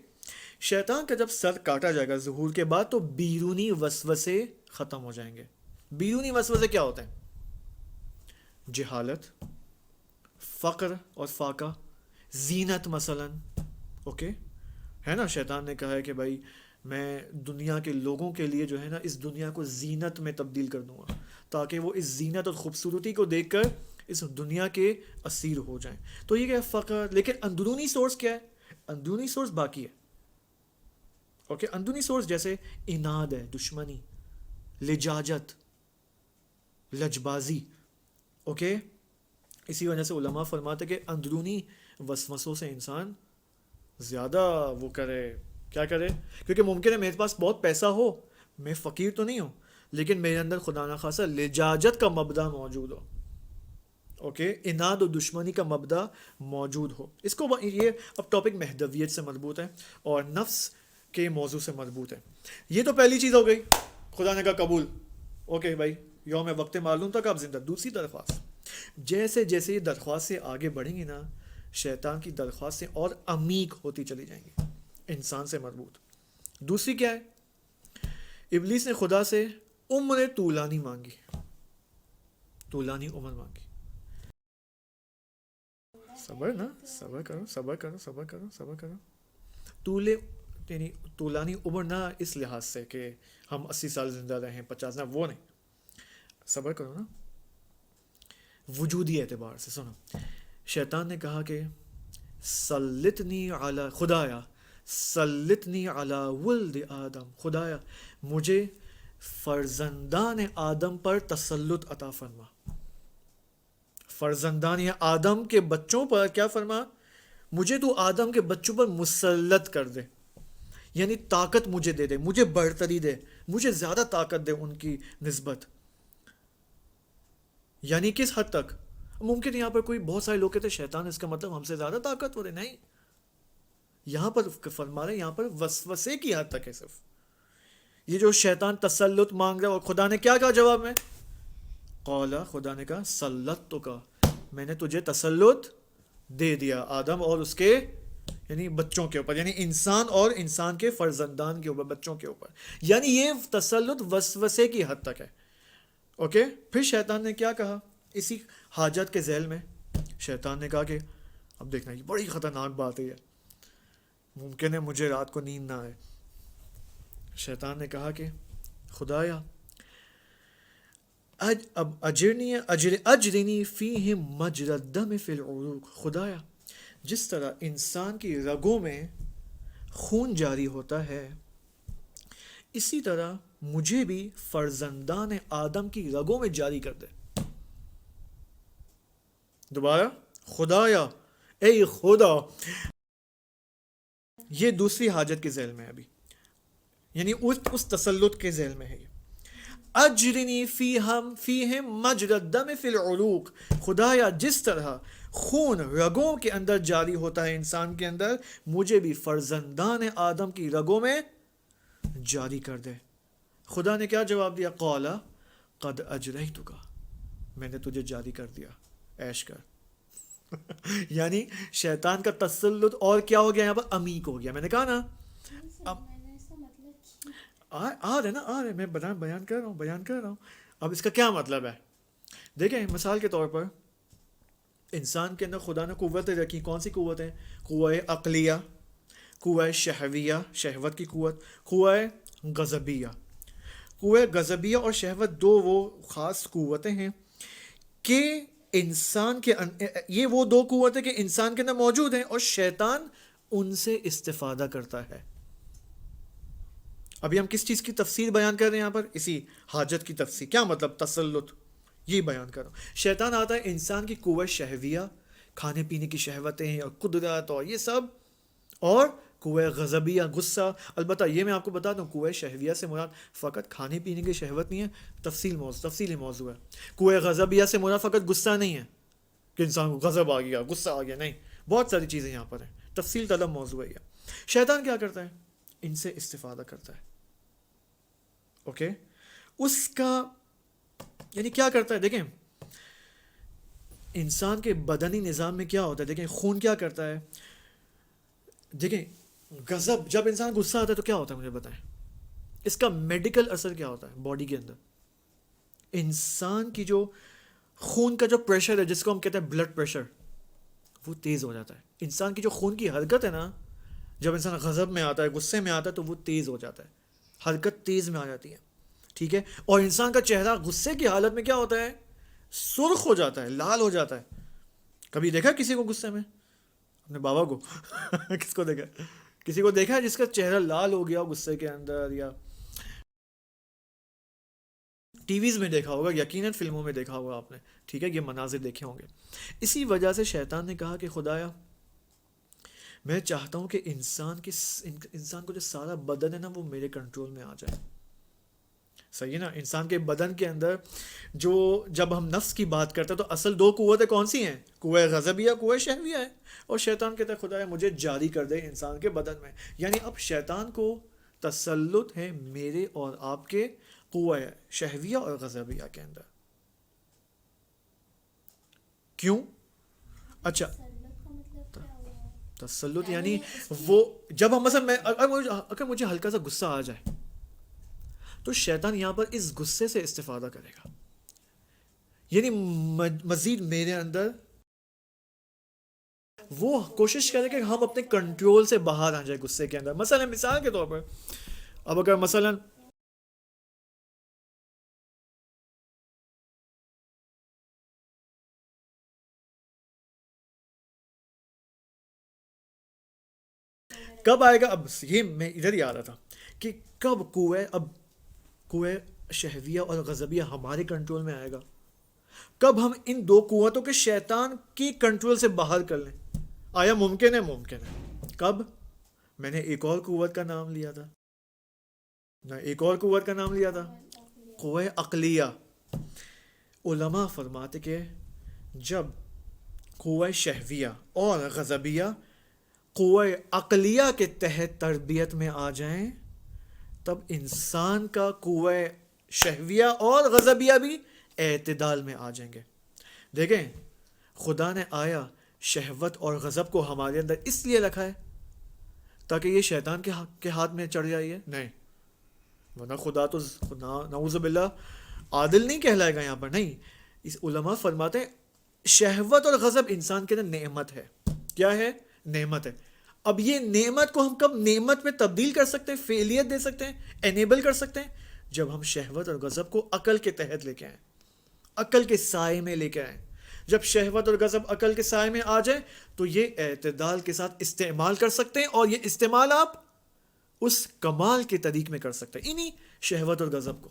شیطان کا جب سر کاٹا جائے گا ظہور کے بعد تو بیرونی وسوسے ختم ہو جائیں گے. بیرونی وسوسے کیا ہوتے ہیں؟ جہالت, فقر اور فاقہ, زینت مثلا. اوکے ہے نا, شیطان نے کہا ہے کہ بھائی میں دنیا کے لوگوں کے لیے جو ہے نا اس دنیا کو زینت میں تبدیل کر دوں گا تاکہ وہ اس زینت اور خوبصورتی کو دیکھ کر اس دنیا کے اسیر ہو جائیں. تو یہ کیا ہے؟ فقر. لیکن اندرونی سورس کیا ہے؟ اندرونی سورس باقی ہے. اوکے اندرونی سورس جیسے اناد ہے, دشمنی, لجاجت, لجبازی. اوکے اسی وجہ سے علماء فرماتے کہ اندرونی وسوسوں سے انسان زیادہ وہ کرے, کیا کرے, کیونکہ ممکن ہے میرے پاس بہت پیسہ ہو, میں فقیر تو نہیں ہوں, لیکن میرے اندر خدا نخواستہ لجاجت کا مبدا موجود ہو. اوکے اناد و دشمنی کا مبدا موجود ہو. اس کو یہ اب ٹاپک مہدویت سے مربوط ہے اور نفس کے موضوع سے مربوط ہے. یہ تو پہلی چیز ہو گئی, خدا نے کہا قبول. اوکے بھائی یوم وقت معلوم تک آپ زندہ. دوسری درخواست, جیسے جیسے یہ درخواستیں آگے بڑھیں گی نا شیطان کی درخواستیں اور عمیق ہوتی چلی جائیں گی انسان سے مربوط. دوسری کیا ہے؟ ابلیس نے خدا سے عمر طولانی مانگی, طولانی عمر مانگی. صبر نا, صبر کرو صبر کرو صبر کرو صبر کرو. یعنی طولانی عمر نہ اس لحاظ سے کہ ہم 80 سال زندہ رہیں, 50 نہ, وہ نہیں. صبر کرو نا وجودی اعتبار سے. سنو شیطان نے کہا کہ سلطنی علی, خدایا سلطنی علی ولد آدم, خدایا مجھے فرزندان آدم پر تسلط عطا فرما. فرزندان یا آدم کے بچوں پر کیا فرما؟ مجھے تو آدم کے بچوں پر مسلط کر دے, یعنی طاقت مجھے دے دے, مجھے برتری دے, مجھے زیادہ طاقت دے ان کی نسبت. یعنی کس حد تک؟ ممکن یہاں پر کوئی بہت سارے لوگ کہتے ہیں شیطان اس کا مطلب ہم سے زیادہ طاقتور ہے. نہیں, یہاں پر فرما رہے یہاں پر وسوسے کی حد تک ہے صرف. یہ جو شیطان تسلط مانگ رہا ہے, اور خدا نے کیا کہا جواب میں؟ قولا, خدا نے کہا سلط تو کا, میں نے تجھے تسلط دے دیا آدم اور اس کے یعنی بچوں کے اوپر, یعنی انسان اور انسان کے فرزندان کے اوپر, بچوں کے اوپر. یعنی یہ تسلط وسوسے کی حد تک ہے. اوکے پھر شیطان نے کیا کہا اسی حاجت کے ذیل میں؟ شیطان نے کہا کہ اب دیکھنا یہ بڑی خطرناک بات ہے, ممکن ہے مجھے رات کو نیند نہ آئے. شیطان نے کہا کہ خدایا اب اجرنی فیہم مجری الدم فی العروق, خدایا جس طرح انسان کی رگوں میں خون جاری ہوتا ہے اسی طرح مجھے بھی فرزندان آدم کی رگوں میں جاری کر دے. دوبارہ خدایا اے خدا, یہ دوسری حاجت کے ذیل میں ہے ابھی, یعنی اس تسلط کے ذیل میں ہے. یہ اجرنی فیہم مجری الدم فی العروق, خدایا جس طرح خون رگوں کے اندر جاری ہوتا ہے انسان کے اندر, مجھے بھی فرزندان آدم کی رگوں میں جاری کر دے. خدا نے کیا جواب دیا؟ قولا قد اجریتک, میں نے تجھے جاری کر دیا, عیش کر. یعنی شیطان کا تسلط اور کیا ہو گیا یہاں پر؟ عمیق ہو گیا. میں نے کہا نا آ رہے نا, آ رہے, میں بیان کر رہا ہوں. اب اس کا کیا مطلب ہے؟ دیکھیں مثال کے طور پر انسان کے اندر خدا نے قوتیں رکھی. کون سی قوتیں؟ قوہ عقلیہ، قوہ شہویہ شہوت کی قوت، قوہ غضبیہ. قوہ غضبیہ اور شہوت دو وہ خاص قوتیں ہیں کہ انسان کے یہ وہ دو قوتیں کہ انسان کے اندر موجود ہیں اور شیطان ان سے استفادہ کرتا ہے. ابھی ہم کس چیز کی تفسیر بیان کر رہے ہیں یہاں پر؟ اسی حاجت کی تفسیر. کیا مطلب تسلط؟ یہ بیان کر رہا ہوں. شیطان آتا ہے انسان کی قوہ شہویہ، کھانے پینے کی شہوتیں اور قدرت اور یہ سب، اور قوہ غضبیہ غصہ. البتہ یہ میں آپ کو بتا دوں قوہ شہویہ سے مراد فقط کھانے پینے کی شہوت نہیں ہے، تفصیلی موضوع ہے. قوہ غضبیہ سے مراد فقط غصہ نہیں ہے کہ انسان کو غضب آ گیا، غصہ آ گیا، نہیں، بہت ساری چیزیں یہاں پر ہیں، تفصیل طلب موضوع ہے یہ. شیطان کیا کرتا ہے؟ ان سے استفادہ کرتا ہے. اوکے، اس کا یعنی کیا کرتا ہے؟ دیکھیں انسان کے بدنی نظام میں کیا ہوتا ہے، دیکھیں خون کیا کرتا ہے. دیکھیں غضب، جب انسان غصہ آتا ہے تو کیا ہوتا ہے مجھے بتائیں، اس کا میڈیکل اثر کیا ہوتا ہے باڈی کے اندر؟ انسان کی جو خون کا جو پریشر ہے، جس کو ہم کہتے ہیں بلڈ پریشر، وہ تیز ہو جاتا ہے. انسان کی جو خون کی حرکت ہے نا، جب انسان غضب میں آتا ہے، غصے میں آتا ہے، تو وہ تیز ہو جاتا ہے، حرکت تیز میں آ جاتی ہے. ٹھیک ہے، اور انسان کا چہرہ غصے کی حالت میں کیا ہوتا ہے؟ سرخ ہو جاتا ہے، لال ہو جاتا ہے. کبھی دیکھا کسی کو غصے میں؟ اپنے بابا کو کس کو دیکھا؟ کسی کو دیکھا ہے جس کا چہرہ لال ہو گیا غصے کے اندر؟ یا ٹی ویز میں دیکھا ہوگا، یقیناً فلموں میں دیکھا ہوگا آپ نے. ٹھیک ہے، یہ مناظر دیکھے ہوں گے. اسی وجہ سے شیطان نے کہا کہ خدایا میں چاہتا ہوں کہ انسان کو جو سارا بدن ہے نا وہ میرے کنٹرول میں آ جائے. صحیح ہے نا؟ انسان کے بدن کے اندر جو جب ہم نفس کی بات کرتے ہیں تو اصل دو قوتیں کون سی ہیں؟ قوہ غضبیہ، قوہ شہویہ ہے. اور شیطان کہتا ہے خدایا مجھے جاری کر دے انسان کے بدن میں. یعنی اب شیطان کو تسلط ہے میرے اور آپ کے قوہ شہویہ اور غضبیہ کے اندر. کیوں؟ اچھا، تسلط یعنی وہ جب ہم مثلا اگر مجھے ہلکا سا غصہ آ جائے تو شیطان یہاں پر اس غصے سے استفادہ کرے گا، یعنی مزید میرے اندر وہ کوشش کرے کہ ہم اپنے کنٹرول سے باہر آ جائے غصے کے اندر. مثلا مثال کے طور پر اب اگر مثلا کب آئے گا، اب یہ میں ادھر ہی آ رہا تھا کہ کب قوہ شہویہ اور غضبیہ ہمارے کنٹرول میں آئے گا، کب ہم ان دو قوتوں کے شیطان کی کنٹرول سے باہر کر لیں. آیا ممکن ہے؟ ممکن ہے. کب؟ میں نے ایک اور قوت کا نام لیا تھا، ایک اور قوت کا نام لیا تھا، قوہ عقلیہ. علماء فرماتے کہ جب قوہ شہویہ اور غضبیہ قوہ عقلیہ کے تحت تربیت میں آ جائیں تب انسان کا قوہ شہویہ اور غضبیہ بھی اعتدال میں آ جائیں گے. دیکھیں خدا نے آیا شہوت اور غضب کو ہمارے اندر اس لیے رکھا ہے تاکہ یہ شیطان کے ہاتھ میں چڑھ جائے؟ نہیں، ورنہ خدا تو نعوذ باللہ عادل نہیں کہلائے گا یہاں پر. نہیں، اس علماء فرماتے ہیں شہوت اور غضب انسان کے اندر نعمت ہے. کیا ہے؟ نعمت ہے. اب یہ نعمت کو ہم کب نعمت میں تبدیل کر سکتے ہیں، فعلیت دے سکتے ہیں، انیبل کر سکتے ہیں؟ جب ہم شہوت اور غضب کو عقل کے تحت لے کے آئیں، عقل کے سائے میں لے کے آئیں. جب شہوت اور غضب عقل کے سائے میں آ جائے تو یہ اعتدال کے ساتھ استعمال کر سکتے ہیں، اور یہ استعمال آپ اس کمال کے طریق میں کر سکتے ہیں. انہی شہوت اور غضب کو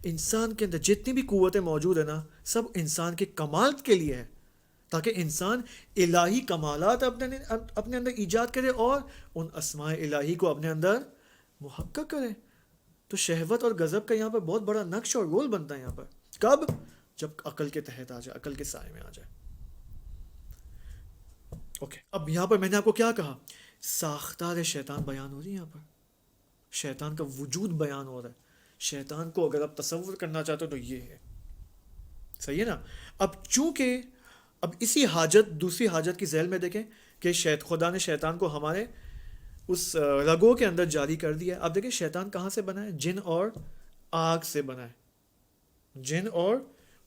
انسان کے اندر جتنی بھی قوتیں موجود ہیں نا، سب انسان کے کمال کے لیے ہے، تاکہ انسان الہی کمالات اپنے اندر ایجاد کرے اور ان اسماء الہی کو اپنے اندر محقق کرے. تو شہوت اور غضب کا یہاں پر بہت بڑا نقش اور رول بنتا ہے یہاں پر. کب؟ جب عقل کے تحت آ جائے، عقل کے سائے میں آ جائے. اوکے، اب یہاں پر میں نے آپ کو کیا کہا؟ ساختار شیطان بیان ہو رہی ہے یہاں پر، شیطان کا وجود بیان ہو رہا ہے. شیطان کو اگر آپ تصور کرنا چاہتے ہو تو یہ ہے. صحیح ہے نا؟ اب چونکہ اب اسی دوسری حاجت کی ذیل میں دیکھیں کہ خدا نے شیطان کو ہمارے اس رگوں کے اندر جاری کر دیا ہے. اب دیکھیں شیطان کہاں سے بنا ہے؟ جن اور آگ سے بنا ہے. جن اور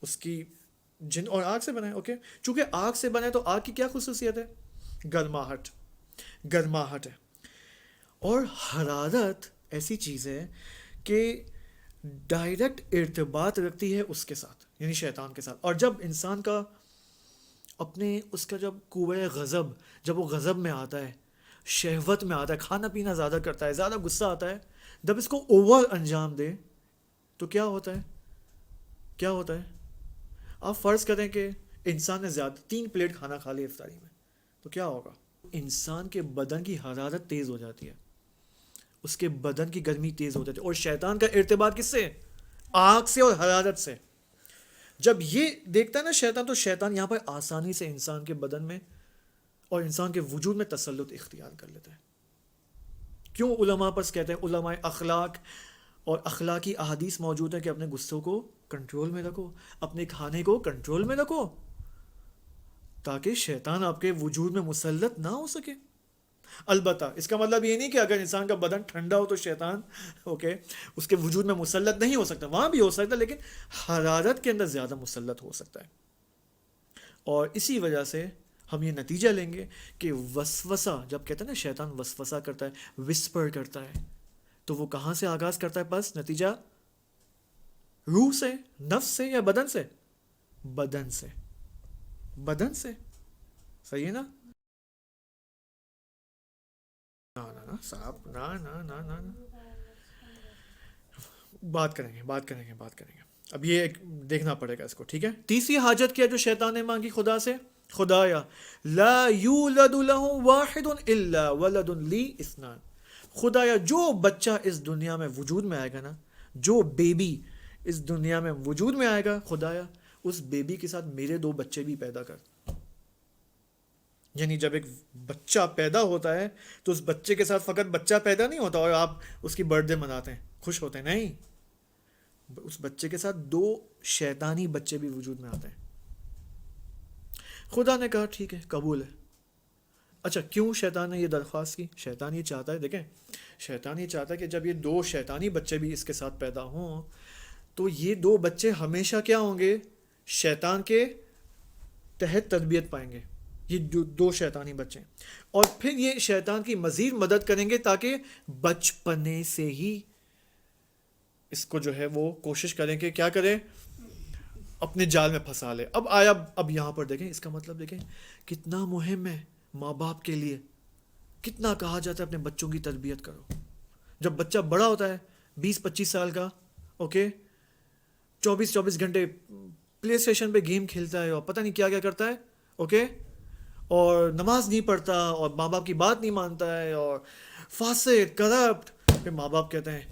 اس کی جن اور آگ سے بنا ہے. اوکے, چونکہ آگ سے بنا ہے تو آگ کی کیا خصوصیت ہے؟ گرماہٹ. گرماہٹ ہے. اور حرارت ایسی چیز ہے کہ ڈائریکٹ ارتباط رکھتی ہے اس کے ساتھ, یعنی شیطان کے ساتھ. اور جب انسان کا اپنے اس کا جب قوہ غضب, جب وہ غضب میں آتا ہے, شہوت میں آتا ہے, کھانا پینا زیادہ کرتا ہے, زیادہ غصہ آتا ہے, جب اس کو اوور انجام دے تو کیا ہوتا ہے؟ کیا ہوتا ہے؟ آپ فرض کریں کہ انسان نے زیادہ 3 پلیٹ کھانا کھا لیا افطاری میں, تو کیا ہوگا؟ انسان کے بدن کی حرارت تیز ہو جاتی ہے, اس کے بدن کی گرمی تیز ہو جاتی ہے. اور شیطان کا ارتباط کس سے؟ آگ سے اور حرارت سے. جب یہ دیکھتا ہے نا شیطان, تو شیطان یہاں پر آسانی سے انسان کے بدن میں اور انسان کے وجود میں تسلط اختیار کر لیتا ہے. کیوں علماء پر کہتے ہیں, علماء اخلاق اور اخلاقی احادیث موجود ہیں کہ اپنے غصوں کو کنٹرول میں رکھو, اپنے کھانے کو کنٹرول میں رکھو, تاکہ شیطان آپ کے وجود میں مسلط نہ ہو سکے. البتہ اس کا مطلب یہ نہیں کہ اگر انسان کا بدن ٹھنڈا ہو تو شیطان اس کے وجود میں مسلط نہیں ہو سکتا, وہاں بھی ہو سکتا ہے, لیکن حرارت کے اندر زیادہ مسلط ہو سکتا ہے. اور اسی وجہ سے ہم یہ نتیجہ لیں گے کہ وسوسہ, جب کہتے ہیں نا شیطان وسوسہ کرتا ہے, وسپر کرتا ہے, تو وہ کہاں سے آغاز کرتا ہے؟ بس نتیجہ روح سے, نفس سے, یا بدن سے؟ بدن سے. بدن سے. صحیح ہے نا؟ نا صاحب, نا بات کریں گے. اب یہ دیکھنا پڑے گا اس کو, ٹھیک ہے. تیسری حاجت کیا جو شیطان نے مانگی خدا سے؟ خدایا لا یولد له واحد الا ولد لی اثنان. خدایا جو بچہ اس دنیا میں وجود میں آئے گا نا, جو بیبی اس دنیا میں وجود میں آئے گا, خدایا اس بیبی کے ساتھ میرے 2 بچے بھی پیدا کر. یعنی جب ایک بچہ پیدا ہوتا ہے تو اس بچے کے ساتھ فقط بچہ پیدا نہیں ہوتا اور آپ اس کی برتھ ڈے مناتے ہیں, خوش ہوتے ہیں, نہیں. اس بچے کے ساتھ 2 شیطانی بچے بھی وجود میں آتے ہیں. خدا نے کہا ٹھیک ہے, قبول ہے. اچھا, کیوں شیطان نے یہ درخواست کی؟ شیطان یہ چاہتا ہے, دیکھیں, شیطان یہ چاہتا ہے کہ جب یہ 2 شیطانی بچے بھی اس کے ساتھ پیدا ہوں تو یہ 2 بچے ہمیشہ کیا ہوں گے؟ شیطان کے تحت تربیت پائیں گے, یہ 2 شیطانی بچے. اور پھر یہ شیطان کی مزید مدد کریں گے تاکہ بچپنے سے ہی اس کو جو ہے وہ کوشش کریں کہ کیا کرے, اپنے جال میں پھنسا لے. اب یہاں پر دیکھیں, اس کا مطلب دیکھیں کتنا مہم ہے ماں باپ کے لیے, کتنا کہا جاتا ہے اپنے بچوں کی تربیت کرو. جب بچہ بڑا ہوتا ہے 20-25 سال کا, 24 گھنٹے پلے اسٹیشن پہ گیم کھیلتا ہے اور پتہ نہیں کیا کرتا ہے, اور نماز نہیں پڑھتا اور ماں باپ کی بات نہیں مانتا ہے اور فاسد, کرپٹ. پھر ماں باپ کہتے ہیں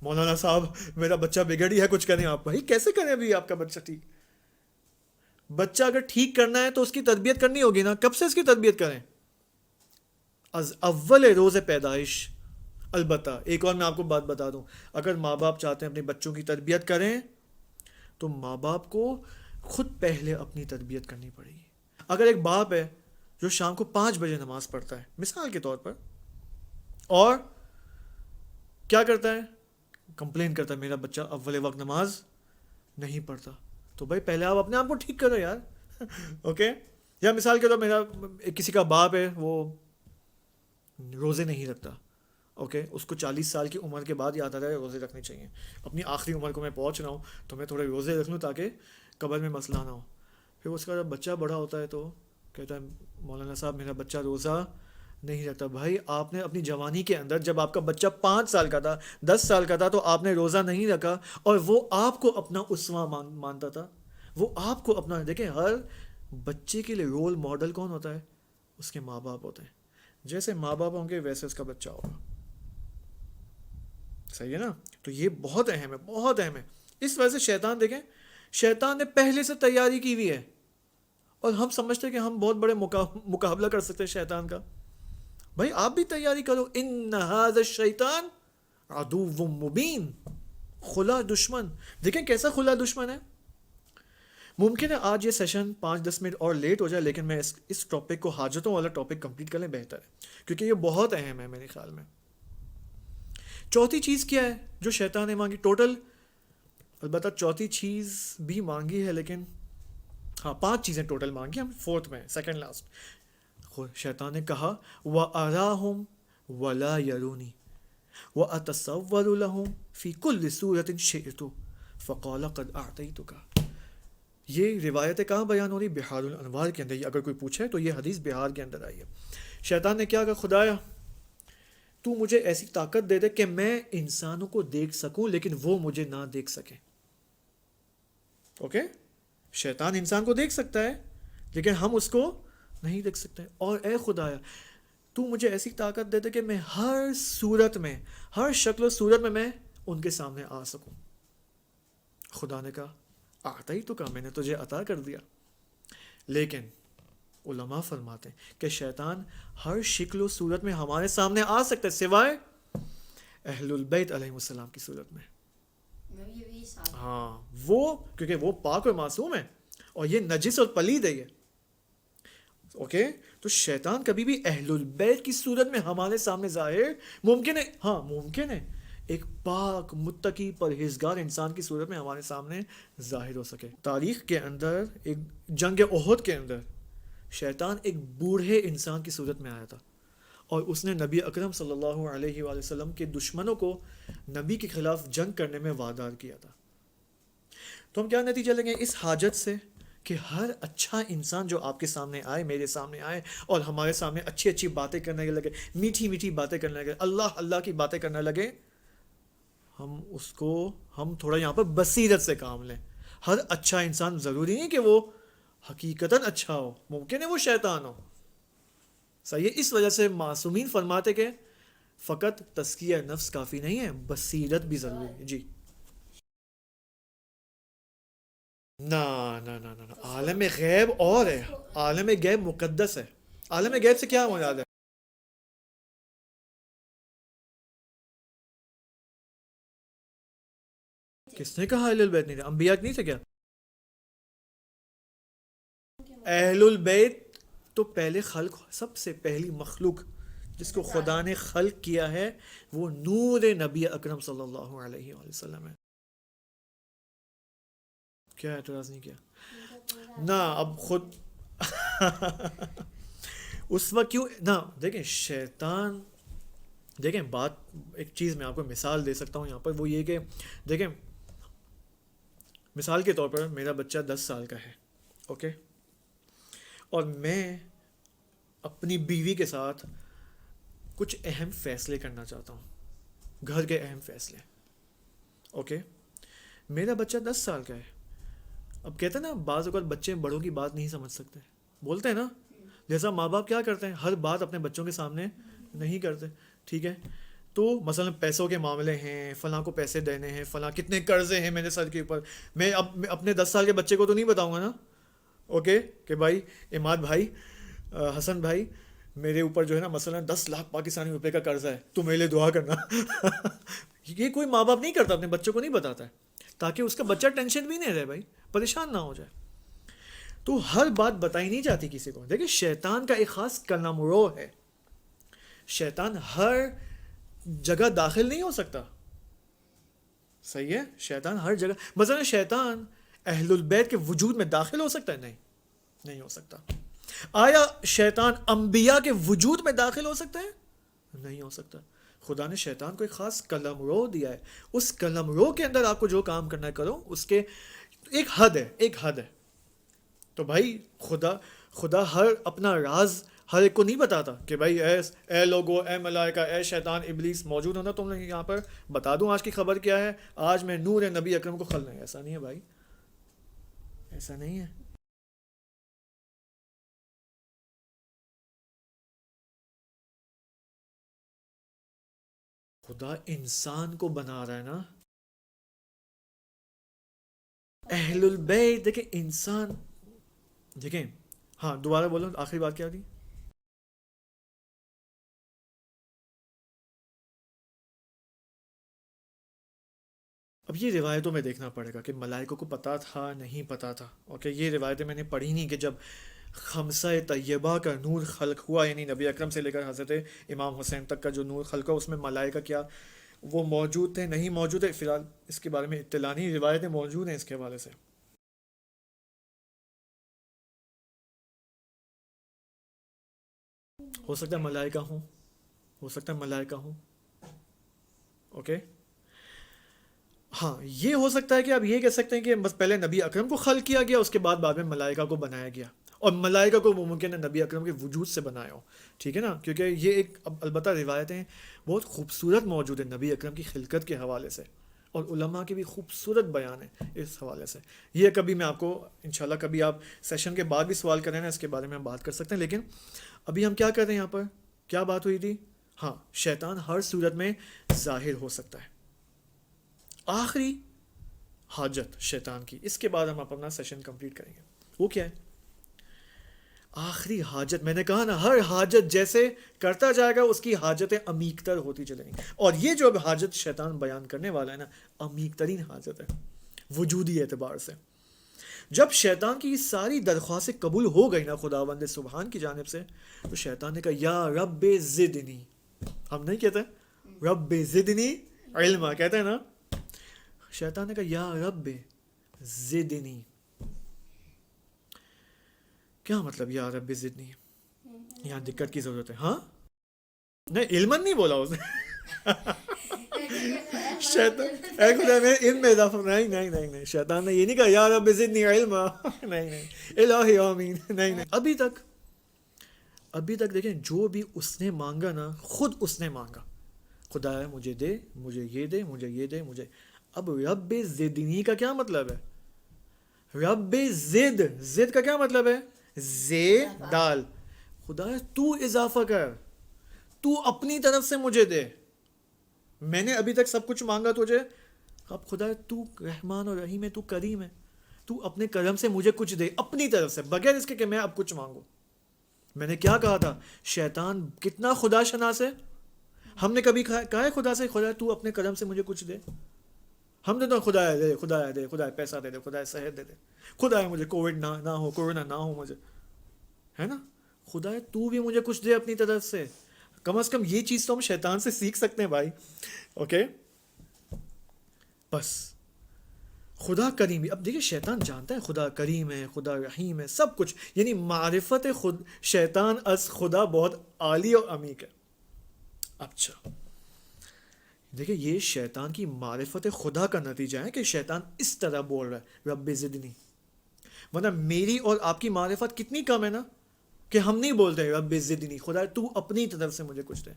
مولانا صاحب میرا بچہ بگڑ ہی ہے, کچھ کریں آپ. بھائی کیسے کریں ابھی آپ کا بچہ ٹھیک؟ بچہ اگر ٹھیک کرنا ہے تو اس کی تربیت کرنی ہوگی نا. کب سے اس کی تربیت کریں؟ از اول روز پیدائش. البتہ ایک اور میں آپ کو بات بتا دوں, اگر ماں باپ چاہتے ہیں اپنے بچوں کی تربیت کریں تو ماں باپ کو خود پہلے اپنی تربیت کرنی پڑے گی. اگر ایک باپ ہے جو شام کو 5 بجے نماز پڑھتا ہے مثال کے طور پر, اور کیا کرتا ہے, کمپلین کرتا ہے میرا بچہ اول وقت نماز نہیں پڑھتا, تو بھائی پہلے آپ اپنے آپ کو ٹھیک کرو یار. یا مثال کے طور میرا کسی کا باپ ہے وہ روزے نہیں رکھتا, اس کو 40 سال کی عمر کے بعد یاد آتا ہے روزے رکھنے چاہیے. اپنی آخری عمر کو میں پہنچ رہا ہوں تو میں تھوڑے روزے رکھ لوں تاکہ قبر میں مسئلہ نہ ہو. پھر اس کا جب بچہ بڑا ہوتا ہے تو کہتا ہے مولانا صاحب میرا بچہ روزہ نہیں رکھتا. بھائی آپ نے اپنی جوانی کے اندر جب آپ کا بچہ 5 سال کا تھا, 10 سال کا تھا, تو آپ نے روزہ نہیں رکھا, اور وہ آپ کو اپنا اسوہ مانتا تھا, وہ آپ کو اپنا. دیکھیں ہر بچے کے لیے رول ماڈل کون ہوتا ہے؟ اس کے ماں باپ ہوتے ہیں. جیسے ماں باپ ہوں گے ویسے اس کا بچہ ہوگا. صحیح ہے نا؟ تو یہ بہت اہم ہے, بہت اہم ہے. اس وجہ سے شیطان, دیکھیں شیطان نے پہلے سے تیاری کی ہوئی ہے, اور ہم سمجھتے ہیں کہ ہم بہت بڑے مقابلہ کر سکتے ہیں شیطان کا. بھائی آپ بھی تیاری کرو. ان ھذا الشیطان عدو مبین. کھلا دشمن. دیکھیں کیسا کھلا دشمن ہے. ممکن ہے آج یہ سیشن 5-10 منٹ اور لیٹ ہو جائے, لیکن میں اس ٹاپک کو, حاجتوں والا ٹاپک کمپلیٹ کر لیں بہتر ہے, کیونکہ یہ بہت اہم ہے میرے خیال میں. چوتھی چیز کیا ہے جو شیطان نے مانگی ٹوٹل؟ البتہ چوتھی چیز بھی مانگی ہے لیکن ہاں 5 چیزیں ٹوٹل مانگی، ہم 4th میں سیکنڈ لاسٹ. شیطان نے کہا وَأَرَاهُمْ وَلَا يَرُونِي وَأَتَصَوَّرُ لَهُمْ فِي كُلِّ سُورَةٍ شِئْتُ فَقَالَ قَدْ أَعْطَيْتُكَ. یہ روایتیں کہاں بیان ہو رہی؟ بحار الانوار کے اندر. اگر کوئی پوچھے تو یہ حدیث بہار کے اندر آئی ہے. شیطان نے کیا کہا؟ خدایا تو مجھے ایسی طاقت دے دے کہ میں انسانوں کو دیکھ سکوں لیکن وہ مجھے نہ دیکھ سکیں. اوکے، شیطان انسان کو دیکھ سکتا ہے لیکن ہم اس کو نہیں دیکھ سکتے. اور اے خدایا تو مجھے ایسی طاقت دے دے کہ میں ہر صورت میں، ہر شکل و صورت میں ان کے سامنے آ سکوں. خدا نے کہا آتا ہی تو کہا، میں نے تجھے عطا کر دیا. لیکن علماء فرماتے ہیں کہ شیطان ہر شکل و صورت میں ہمارے سامنے آ سکتا ہے سوائے اہل البیت علیہ السلام کی صورت میں. ہاں وہ کیونکہ وہ پاک اور معصوم ہے اور یہ نجس اور پلید ہے یہ. اوکے، تو شیطان کبھی بھی اہل البیت کی صورت میں ہمارے سامنے ظاہر ممکن ہے. ہاں ممکن ہے ایک پاک متقی پرہیزگار انسان کی صورت میں ہمارے سامنے ظاہر ہو سکے. تاریخ کے اندر ایک جنگ احد کے اندر شیطان ایک بوڑھے انسان کی صورت میں آیا تھا اور اس نے نبی اکرم صلی اللہ علیہ وآلہ وسلم کے دشمنوں کو نبی کے خلاف جنگ کرنے میں وادار کیا تھا. تو ہم کیا نتیجہ لیں گے اس حاجت سے کہ ہر اچھا انسان جو آپ کے سامنے آئے، میرے سامنے آئے اور ہمارے سامنے اچھی اچھی باتیں کرنے لگے، میٹھی میٹھی باتیں کرنے لگے، اللہ اللہ کی باتیں کرنے لگے، ہم تھوڑا یہاں پر بصیرت سے کام لیں. ہر اچھا انسان ضروری نہیں کہ وہ حقیقتاً اچھا ہو، ممکن ہے وہ شیطان ہو. صحیح ہے. اس وجہ سے معصومین فرماتے کہ فقط تزکیہ نفس کافی نہیں ہے، بصیرت بھی ضروری ہے. جی نہ نہ نہ نہ عالم غیب اور ہے، عالم غیب مقدس ہے. عالم غیب سے کیا مراد ہے؟ کس نے کہا اہل البیت نہیں تھے؟ انبیاء نہیں تھے کیا؟ اہل البیت تو پہلے خلق، سب سے پہلی مخلوق جس کو خدا نے خلق کیا ہے وہ نور نبی اکرم صلی اللہ علیہ وآلہ وسلم ہے. کیا اعتراض نہیں کیا؟ نہ اب خود اس وقت کیوں نہ دیکھیں شیطان. دیکھیں بات ایک چیز میں آپ کو مثال دے سکتا ہوں یہاں پر، وہ یہ کہ دیکھیں مثال کے طور پر میرا بچہ 10 سال کا ہے، اوکے، اور میں اپنی بیوی کے ساتھ کچھ اہم فیصلے کرنا چاہتا ہوں، گھر کے اہم فیصلے. اوکے، میرا بچہ 10 سال کا ہے. اب کہتے ہیں نا بعض اوقات بچے بڑوں کی بات نہیں سمجھ سکتے، بولتے ہیں نا، جیسا ماں باپ کیا کرتے ہیں ہر بات اپنے بچوں کے سامنے نہیں کرتے. ٹھیک ہے، تو مثلا پیسوں کے معاملے ہیں، فلاں کو پیسے دینے ہیں، فلاں کتنے قرضے ہیں میرے سر کے اوپر، میں اب اپنے 10 سال کے بچے کو تو نہیں بتاؤں گا نا، اوکے، کہ بھائی اماد بھائی، حسن بھائی، میرے اوپر جو ہے نا مثلا 10 لاکھ پاکستانی روپے کا قرضہ ہے، تو میرے لیے دعا کرنا. یہ کوئی ماں باپ نہیں کرتا، اپنے بچوں کو نہیں بتاتا ہے تاکہ اس کا بچہ ٹینشن بھی نہیں رہے، بھائی پریشان نہ ہو جائے. تو ہر بات بتائی نہیں جاتی کسی کو. دیکھیں شیطان کا ایک خاص قلمرو ہے، شیطان ہر جگہ داخل نہیں ہو سکتا. صحیح ہے، شیطان ہر جگہ، مثلا شیطان اہل البیت کے وجود میں داخل ہو سکتا ہے؟ نہیں ہو سکتا. آیا شیطان انبیاء کے وجود میں داخل ہو سکتا ہے؟ نہیں ہو سکتا. خدا نے شیطان کو ایک خاص قلمرو دیا ہے، اس قلمرو کے اندر آپ کو جو کام کرنا ہے کرو، اس کے ایک حد ہے. تو بھائی خدا ہر اپنا راز ہر ایک کو نہیں بتاتا کہ بھائی اے لوگو، اے ملائکہ، اے شیطان ابلیس موجود ہونا تم نے یہاں پر، بتا دوں آج کی خبر کیا ہے، آج میں نور نبی اکرم کو خلنا ہے. ایسا نہیں ہے بھائی، ایسا نہیں ہے. خدا انسان کو بنا رہا ہے نا. اہل البیت دیکھیں انسان، دیکھیں ہاں دوبارہ بولو آخری بات کیا تھی؟ اب یہ روایتوں میں دیکھنا پڑے گا کہ ملائکوں کو پتہ تھا نہیں پتہ تھا. اوکے، یہ روایتیں میں نے پڑھی نہیں کہ جب خمسہ طیبہ کا نور خلق ہوا، یعنی نبی اکرم سے لے کر حضرت امام حسین تک کا جو نور خلق ہوا، اس میں ملائکہ کیا وہ موجود تھے نہیں موجود ہے، فی الحال اس کے بارے میں اطلاع نہیں. روایتیں موجود ہیں اس کے حوالے سے. ہو سکتا ہے ملائکہ ہوں، ہو سکتا ہے ملائکہ ہوں، اوکے. ہاں یہ ہو سکتا ہے کہ آپ یہ کہہ سکتے ہیں کہ بس پہلے نبی اکرم کو خلق کیا گیا، اس کے بعد بعد میں ملائکہ کو بنایا گیا، اور ملائکہ کو ممکن ہے نبی اکرم کے وجود سے بنایا ہو. ٹھیک ہے نا، کیونکہ یہ ایک البتہ روایتیں بہت خوبصورت موجود ہیں نبی اکرم کی خلقت کے حوالے سے، اور علماء کے بھی خوبصورت بیان ہیں اس حوالے سے. یہ کبھی میں آپ کو انشاءاللہ کبھی آپ سیشن کے بعد بھی سوال کریں نا، اس کے بارے میں ہم بات کر سکتے ہیں. لیکن ابھی ہم کیا کر رہے ہیں یہاں پر، کیا بات ہوئی تھی؟ ہاں شیطان ہر صورت میں ظاہر ہو سکتا ہے. آخری حاجت شیطان کی، اس کے بعد ہم اپنا سیشن کمپلیٹ کریں گے. وہ کیا ہے آخری حاجت؟ میں نے کہا نا ہر حاجت جیسے کرتا جائے گا اس کی حاجتیں عمیق تر ہوتی چلیں گی، اور یہ جو اب حاجت شیطان بیان کرنے والا ہے نا، عمیق ترین حاجت ہے وجودی اعتبار سے. جب شیطان کی ساری درخواستیں قبول ہو گئی نا خداوند سبحان کی جانب سے، تو شیطان نے کہا یا رب زدنی. ہم نہیں کہتے رب زدنی علما، کہتے ہیں نا. شیطان نے کہا یا رب زدنی. کیا مطلب یا رب زدنی؟ یہاں دقت کی ضرورت ہے. ہاں نہیں علمن نہیں بولا اس نے. شیطان اے خدا میں علم میں اضافہ نہیں نہیں نہیں نہیں، شیطان نے یہ نہیں کہا یا رب زدنی علما. نہیں نہیں الہی آمین، نہیں نہیں. ابھی تک دیکھیں جو بھی اس نے مانگا نا، خود اس نے مانگا خدایا مجھے دے، مجھے یہ دے، مجھے یہ دے، مجھے. اب رب زدنی کا کیا مطلب ہے؟ رب زد کا کیا مطلب ہے؟ زے دال. خدایا تو اضافہ کر، تو اپنی طرف سے مجھے دے. میں نے ابھی تک سب کچھ مانگا تجھے، اب خدایا تو رحمان اور رحیم ہے، تو کریم ہے، تو اپنے کرم سے مجھے کچھ دے اپنی طرف سے، بغیر اس کے کہ میں اب کچھ مانگوں. میں نے کیا کہا تھا؟ شیطان کتنا خدا شناس ہے. ہم نے کبھی کہا ہے خدا سے خدا تو اپنے کرم سے مجھے کچھ دے؟ ہم نے تو خدایا دے، خدایا دے، خدایا پیسہ دے دے، خدایا صحت دے دے، خدایا مجھے کووڈ نہ ہو، کورونا نہ ہو مجھے، ہے نا. خدایا تو بھی مجھے کچھ دے اپنی طرف سے. کم از کم یہ چیز تو ہم شیطان سے سیکھ سکتے ہیں بھائی. اوکے بس خدا کریم. اب دیکھیں شیطان جانتا ہے خدا کریم ہے، خدا رحیم ہے، سب کچھ، یعنی معرفت خود شیطان از خدا بہت عالی اور عمیق ہے. اچھا دیکھیں یہ شیطان کی معرفت خدا کا نتیجہ ہے کہ شیطان اس طرح بول رہا ہے رب زدنی. ورنہ میری اور آپ کی معرفت کتنی کم ہے نا کہ ہم نہیں بولتے رب زدنی، خدا تو اپنی طرف سے مجھے کچھ دے.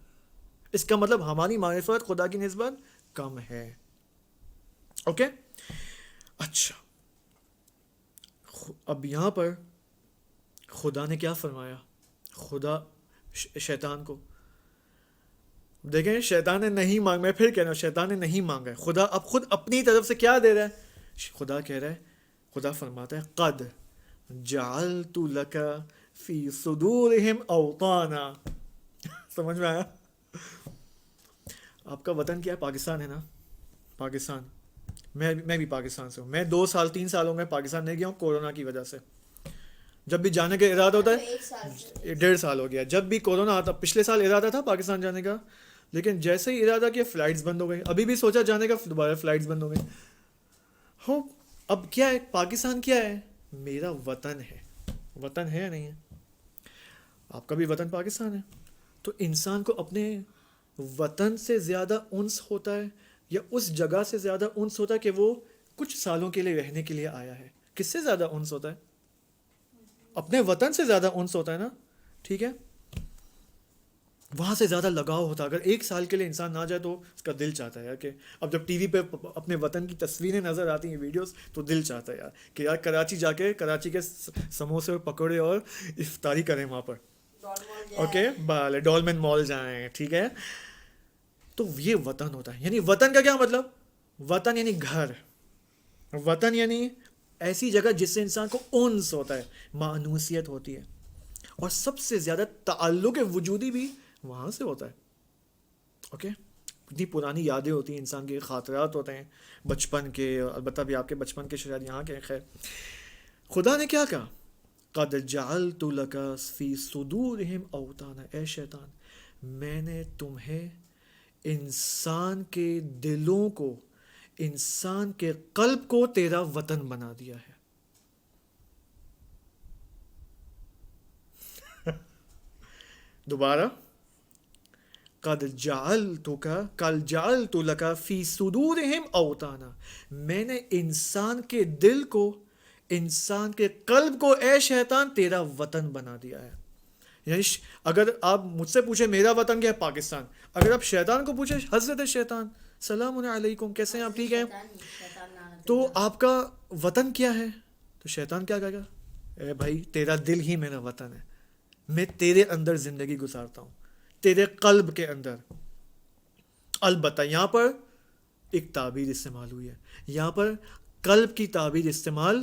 اس کا مطلب ہماری معرفت خدا کی نسبت کم ہے. اوکے اچھا اب یہاں پر خدا نے کیا فرمایا؟ خدا شیطان کو دیکھیں، شیطان نے نہیں مانگا، میں پھر کہہ رہا ہوں شیطان نے نہیں مانگا ہے. خدا اب خود اپنی طرف سے کیا دے رہا ہے؟ خدا کہہ رہا ہے، خدا فرماتا ہے قد جعلت لک فی صدورہم اوطانا. سمجھ میں آیا؟ آپ کا وطن کیا ہے؟ پاکستان ہے نا. پاکستان، میں بھی پاکستان سے ہوں. میں 3 سال ہو گئے پاکستان نہیں گیا ہوں کورونا کی وجہ سے. جب بھی جانے کا ارادہ ہوتا ہے 1.5 سال ہو گیا. جب بھی کورونا آتا، پچھلے سال ارادہ تھا پاکستان جانے کا، لیکن جیسے ہی ارادہ کیا فلائٹس بند ہو گئی. ابھی بھی سوچا جانے کا، دوبارہ فلائٹس بند ہو گئی. ہو اب کیا ہے؟ پاکستان کیا ہے؟ میرا وطن ہے. وطن ہے یا نہیں ہے؟ آپ کا بھی وطن پاکستان ہے. تو انسان کو اپنے وطن سے زیادہ انس ہوتا ہے، یا اس جگہ سے زیادہ انس ہوتا ہے کہ وہ کچھ سالوں کے لیے رہنے کے لیے آیا ہے؟ کس سے زیادہ انس ہوتا ہے؟ اپنے وطن سے زیادہ انس ہوتا ہے نا. ٹھیک ہے، وہاں سے زیادہ لگاؤ ہوتا ہے. اگر 1 سال کے لیے انسان نہ جائے تو اس کا دل چاہتا ہے یار کہ اب جب ٹی وی پہ اپنے وطن کی تصویریں نظر آتی ہیں، ویڈیوز، تو دل چاہتا ہے یار کہ یار کراچی جا کے کراچی کے سموسے اور پکوڑے اور افطاری کریں وہاں پر. اوکے بالے ڈولمن مال جائیں. ٹھیک ہے، تو یہ وطن ہوتا ہے. یعنی وطن کا کیا مطلب؟ وطن یعنی گھر، وطن یعنی ایسی جگہ جس سے انسان کو انس ہوتا ہے، مانوسیت ہوتی ہے، اور سب سے زیادہ تعلق وجودی بھی وہاں سے ہوتا ہے. اوکے اتنی پرانی یادیں ہوتی ہیں انسان کے، خاطرات ہوتے ہیں بچپن کے، البتہ بھی آپ کے بچپن کے شاید یہاں کے. خیر خدا نے کیا کہا؟ قد جعلت لک فی صدورہم اوطانا. اے شیطان میں نے تمہیں انسان کے دلوں کو، انسان کے قلب کو تیرا وطن بنا دیا ہے. دوبارہ، قد جعلت لک فی صدورہم اوطانا، میں نے انسان کے دل کو، انسان کے قلب کو اے شیطان تیرا وطن بنا دیا ہے. یعنی اگر آپ مجھ سے پوچھیں میرا وطن کیا ہے؟ پاکستان. اگر آپ شیطان کو پوچھیں، حضرت شیطان سلام علیکم کیسے ہیں آپ، ٹھیک ہیں؟ تو آپ کا وطن کیا ہے؟ تو شیطان کیا کہے گا؟ اے بھائی تیرا دل ہی میرا وطن ہے، میں تیرے اندر زندگی گزارتا ہوں، تیرے قلب کے اندر. البتہ یہاں پر ایک تعبیر استعمال ہوئی ہے، یہاں پر قلب کی تعبیر استعمال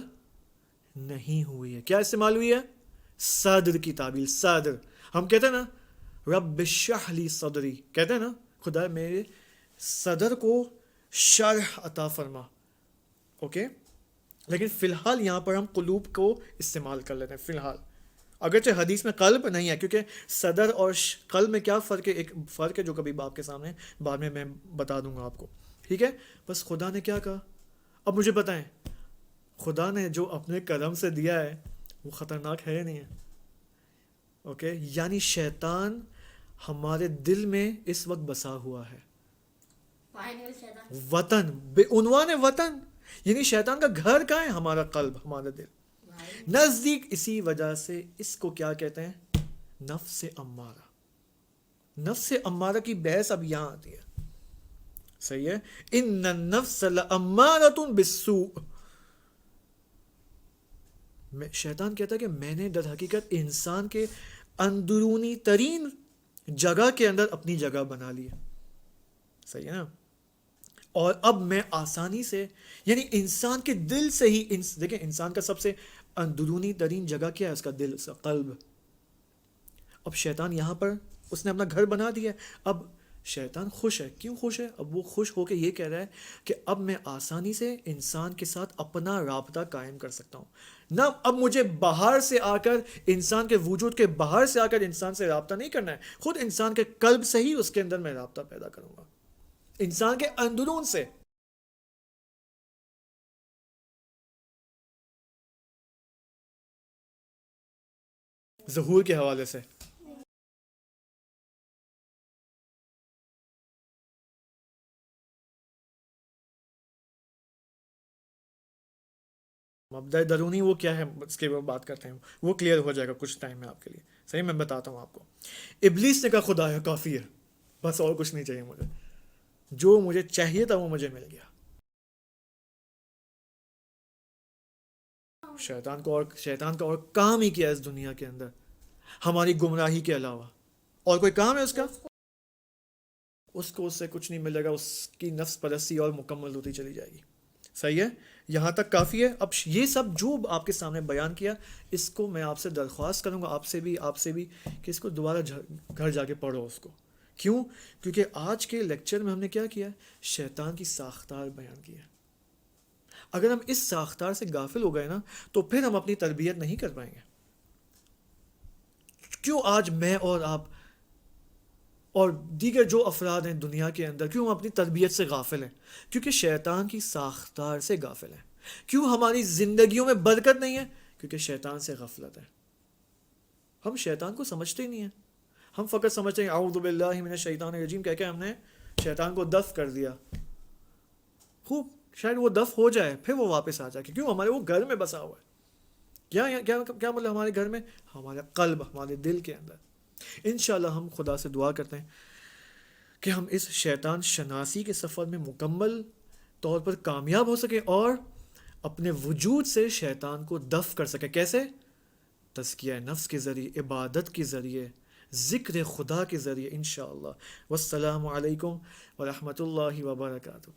نہیں ہوئی ہے. کیا استعمال ہوئی ہے؟ صدر کی تعبیر. صدر ہم کہتے ہیں نا رب اشرح لی صدری، کہتے ہیں نا خدا میرے صدر کو شرح عطا فرما. اوکے، لیکن فی الحال یہاں پر ہم قلوب کو استعمال کر لیتے ہیں فی الحال، اگرچہ حدیث میں قلب نہیں ہے، کیونکہ صدر اور قلب میں کیا فرق ہے؟ ایک فرق ہے جو کبھی آپ کے سامنے بعد میں بتا دوں گا آپ کو، ٹھیک ہے؟ بس خدا نے کیا کہا؟ اب مجھے بتائیں، خدا نے جو اپنے کرم سے دیا ہے وہ خطرناک ہے یا نہیں ہے؟ اوکے، یعنی شیطان ہمارے دل میں اس وقت بسا ہوا ہے. وطن بے عنوان وطن، یعنی شیطان کا گھر کہاں ہے؟ ہمارا قلب، ہمارا دل نزدیک. اسی وجہ سے اس کو کیا کہتے ہیں؟ نفس امارہ. نفس امارہ کی بحث اب یہاں آتی ہے، صحیح ہے؟ ان النفس لامارۃ بالسوء. شیطان کہتا ہے کہ میں نے در حقیقت انسان کے اندرونی ترین جگہ کے اندر اپنی جگہ بنا لی ہے، صحیح ہے نا؟ اور اب میں آسانی سے، یعنی انسان کے دل سے ہی دیکھیں انسان کا سب سے اندرونی ترین جگہ کیا ہے؟ اس کا دل، اس کا قلب. اب شیطان یہاں پر اس نے اپنا گھر بنا دیا ہے. اب شیطان خوش ہے. کیوں خوش ہے؟ اب وہ خوش ہو کے یہ کہہ رہا ہے کہ اب میں آسانی سے انسان کے ساتھ اپنا رابطہ قائم کر سکتا ہوں. نہ اب مجھے باہر سے آ کر، انسان کے وجود کے باہر سے آ کر انسان سے رابطہ نہیں کرنا ہے، خود انسان کے قلب سے ہی اس کے اندر میں رابطہ پیدا کروں گا، انسان کے اندرون سے. ظہور کے حوالے سے مبدأ درونی وہ کیا ہے اس کے بعد بات کرتے ہیں، وہ کلیئر ہو جائے گا کچھ ٹائم میں آپ کے لیے. صحیح، میں بتاتا ہوں آپ کو. ابلیس نے کہا خدا ہے کافی ہے، بس اور کچھ نہیں چاہیے مجھے، جو مجھے چاہیے تھا وہ مجھے مل گیا. شیطان کا اور کام ہی کیا اس دنیا کے اندر ہماری گمراہی کے علاوہ؟ اور کوئی کام ہے اس کا؟ اس کو اس سے کچھ نہیں ملے گا، اس کی نفس پرستی اور مکمل ہوتی چلی جائے گی. صحیح ہے، یہاں تک کافی ہے. اب یہ سب جو آپ کے سامنے بیان کیا، اس کو میں آپ سے درخواست کروں گا، آپ سے بھی کہ اس کو دوبارہ گھر جا کے پڑھو اس کو. کیوں؟ کیونکہ آج کے لیکچر میں ہم نے کیا کیا؟ شیطان کی ساختار بیان کی ہے. اگر ہم اس ساختار سے غافل ہو گئے نا تو پھر ہم اپنی تربیت نہیں کر پائیں گے. کیوں آج میں اور آپ اور دیگر جو افراد ہیں دنیا کے اندر، کیوں ہم اپنی تربیت سے غافل ہیں؟ کیونکہ شیطان کی ساختار سے غافل ہیں. کیوں ہماری زندگیوں میں برکت نہیں ہے؟ کیونکہ شیطان سے غفلت ہے. ہم شیطان کو سمجھتے ہی نہیں ہیں، ہم فقط سمجھتے ہیں اعوذ باللہ من الشیطان الرجیم کہہ کے ہم نے شیطان کو دفع کر دیا. خوب، شاید وہ دفع ہو جائے پھر وہ واپس آ جائے، کیوں ہمارے وہ گھر میں بسا ہوا ہے. کیا مطلب ہمارے گھر میں؟ ہمارے قلب، ہمارے دل کے اندر. انشاءاللہ ہم خدا سے دعا کرتے ہیں کہ ہم اس شیطان شناسی کے سفر میں مکمل طور پر کامیاب ہو سکیں اور اپنے وجود سے شیطان کو دفع کر سکیں. کیسے؟ تزکیہ نفس کے ذریعے، عبادت کے ذریعے، ذکر خدا کے ذریعے انشاءاللہ. والسلام علیکم ورحمۃ اللہ وبرکاتہ.